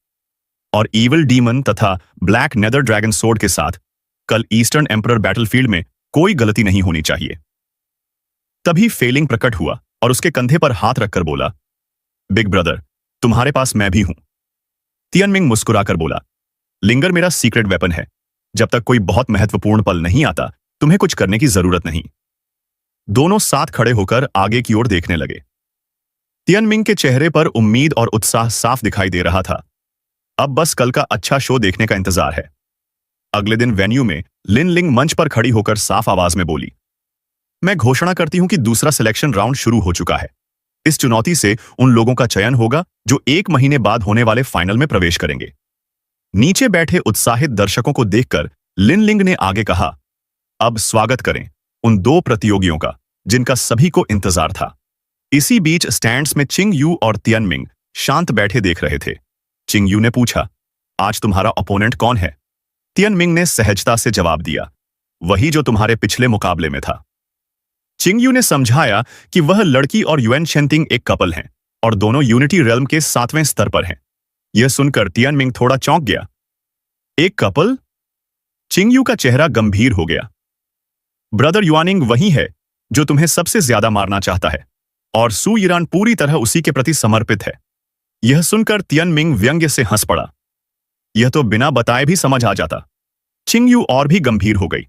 और ईविल डीमन तथा ब्लैक नेदर ड्रैगन सोर्ड के साथ कल ईस्टर्न एम्परर बैटलफील्ड में कोई गलती नहीं होनी चाहिए। तभी फेलिंग प्रकट हुआ और उसके कंधे पर हाथ रखकर बोला, बिग ब्रदर, तुम्हारे पास मैं भी हूं। तियानमिंग मुस्कुराकर बोला, लिंगर मेरा सीक्रेट वेपन है। जब तक कोई बहुत महत्वपूर्ण पल नहीं आता, तुम्हें कुछ करने की जरूरत नहीं। दोनों साथ खड़े होकर आगे की ओर देखने लगे। तियानमिंग के चेहरे पर उम्मीद और उत्साह साफ दिखाई दे रहा था। अब बस कल का अच्छा शो देखने का इंतजार है। अगले दिन वेन्यू में लिन लिंग मंच पर खड़ी होकर साफ आवाज में बोली, मैं घोषणा करती हूं कि दूसरा सिलेक्शन राउंड शुरू हो चुका है। इस चुनौती से उन लोगों का चयन होगा जो 1 महीने बाद होने वाले फाइनल में प्रवेश करेंगे। नीचे बैठे उत्साहित दर्शकों को देखकर लिन लिंग ने आगे कहा, अब स्वागत करें उन 2 प्रतियोगियों का जिनका सभी को इंतजार था। इसी बीच स्टैंड्स में चिंग यू और तियानमिंग शांत बैठे देख रहे थे। चिंग यू ने पूछा, आज तुम्हारा ओपोनेंट कौन है? तियानमिंग ने सहजता से जवाब दिया, वही जो तुम्हारे पिछले मुकाबले में था। चिंग यू ने समझाया कि वह लड़की और युएन शेंटिंग एक कपल हैं और दोनों यूनिटी रेल्म के 7वें स्तर पर हैं। यह सुनकर तियानमिंग थोड़ा चौंक गया। एक कपल? चिंग यू का चेहरा गंभीर हो गया। ब्रदर युआनिंग वही है जो तुम्हें सबसे ज्यादा मारना चाहता है और सू यिरान पूरी तरह उसी के प्रति समर्पित है। यह सुनकर तियानमिंग व्यंग्य से हंस पड़ा। यह तो बिना बताए भी समझ आ जाता। चिंग यू और भी गंभीर हो गई।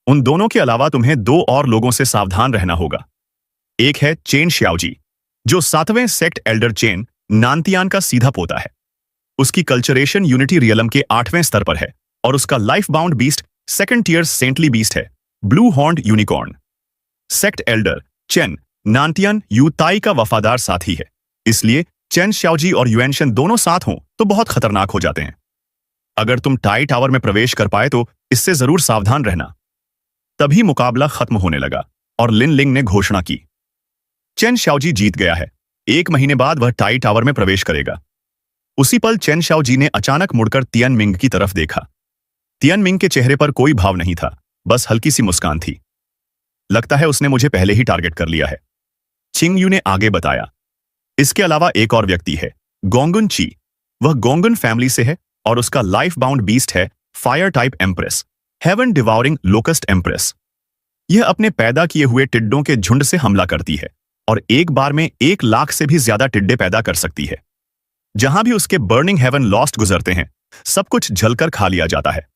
उन दोनों के अलावा तुम्हें 2 और लोगों से सावधान रहना होगा। एक है चेन श्याओजी, जो 7वें सेक्ट एल्डर चेन नानतियान का सीधा पोता है। उसकी कल्चरेशन यूनिटी रियलम के 8वें स्तर पर है और उसका life bound beast 2nd tier saintly beast है, blue horned unicorn. Sect elder Chen Nantian Yu Tai का वफादार साथी है, इसलिए चेन श्याओजी और युएनशन दोनों साथ हों तो बहुत खतरनाक हो जाते हैं। अगर तुम टाई टावर में प्रवेश कर पाए तो इससे जरूर सावधान रहना। तभी मुकाबला खत्म होने लगा और लिन लिंग ने घोषणा की, चेन श्याओजी जीत गया है। 1 महीने बाद वह टाई टावर में प्रवेश करेगा। उसी पल चेन श्याओजी ने अचानक मुड़कर तियानमिंग की तरफ देखा। तियानमिंग के चेहरे पर कोई भाव नहीं था, बस हल्की सी मुस्कान थी। लगता है उसने मुझे पहले ही टारगेट कर लिया है, चिंग यू ने आगे बताया। इसके अलावा एक और व्यक्ति है, गोंगुन ची। वह गोंगुन फैमिली से है और उसका लाइफ बाउंड बीस्ट है fire type empress, heaven devouring locust empress. यह अपने पैदा किए हुए टिड्डों के झुंड से हमला करती है और एक बार में 1 लाख से भी ज्यादा टिड्डे पैदा कर सकती है। जहां भी उसके बर्निंग हेवन लॉस्ट गुजरते हैं, सब कुछ जलकर खा लिया जाता है।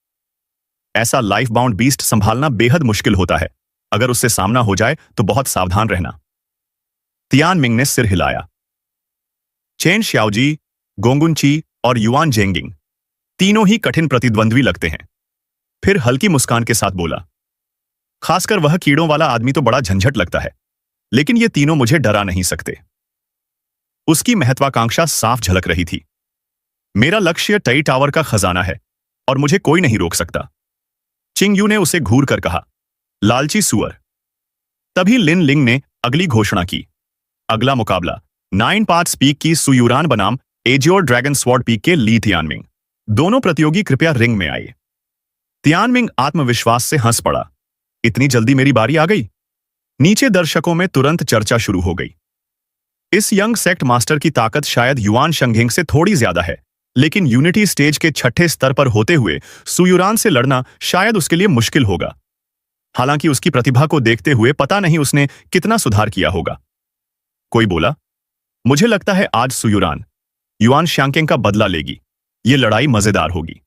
ऐसा लाइफ बाउंड बीस्ट संभालना बेहद मुश्किल होता है। अगर उससे सामना हो जाए तो बहुत सावधान रहना। तियानमिंग ने सिर हिलाया। चेन श्याओजी, गोंगुन ची और युआन जेंगिंग तीनों ही कठिन प्रतिद्वंद्वी लगते हैं। फिर हल्की मुस्कान के साथ बोला, खासकर वह कीड़ों वाला आदमी तो बड़ा झंझट लगता है, लेकिन ये तीनों मुझे डरा नहीं सकते। उसकी महत्वाकांक्षा साफ झलक रही थी। मेरा लक्ष्य टाई टावर का खजाना है और मुझे कोई नहीं रोक सकता। चिंग यू ने उसे घूर कर कहा, लालची सुअर। तभी लिन लिंग ने अगली घोषणा की, अगला मुकाबला 9 पार्ट्स पीक की सुयूरान बनाम एजियोर ड्रैगन स्वॉर्ड पीक के ली तियानमिंग। दोनों प्रतियोगी कृपया रिंग में आए। तियानमिंग आत्मविश्वास से हंस पड़ा। इतनी जल्दी मेरी बारी आ गई? नीचे दर्शकों में तुरंत चर्चा शुरू हो गई। इस यंग सेक्ट मास्टर की ताकत शायद युआन शंघिंग से थोड़ी ज्यादा है, लेकिन यूनिटी स्टेज के छठे स्तर पर होते हुए सुयूरान से लड़ना शायद उसके लिए मुश्किल होगा। हालांकि उसकी प्रतिभा को देखते हुए पता नहीं उसने कितना सुधार किया होगा। कोई बोला, मुझे लगता है आज सुयूरान युआन शांकेंग का बदला लेगी। ये लड़ाई मजेदार होगी।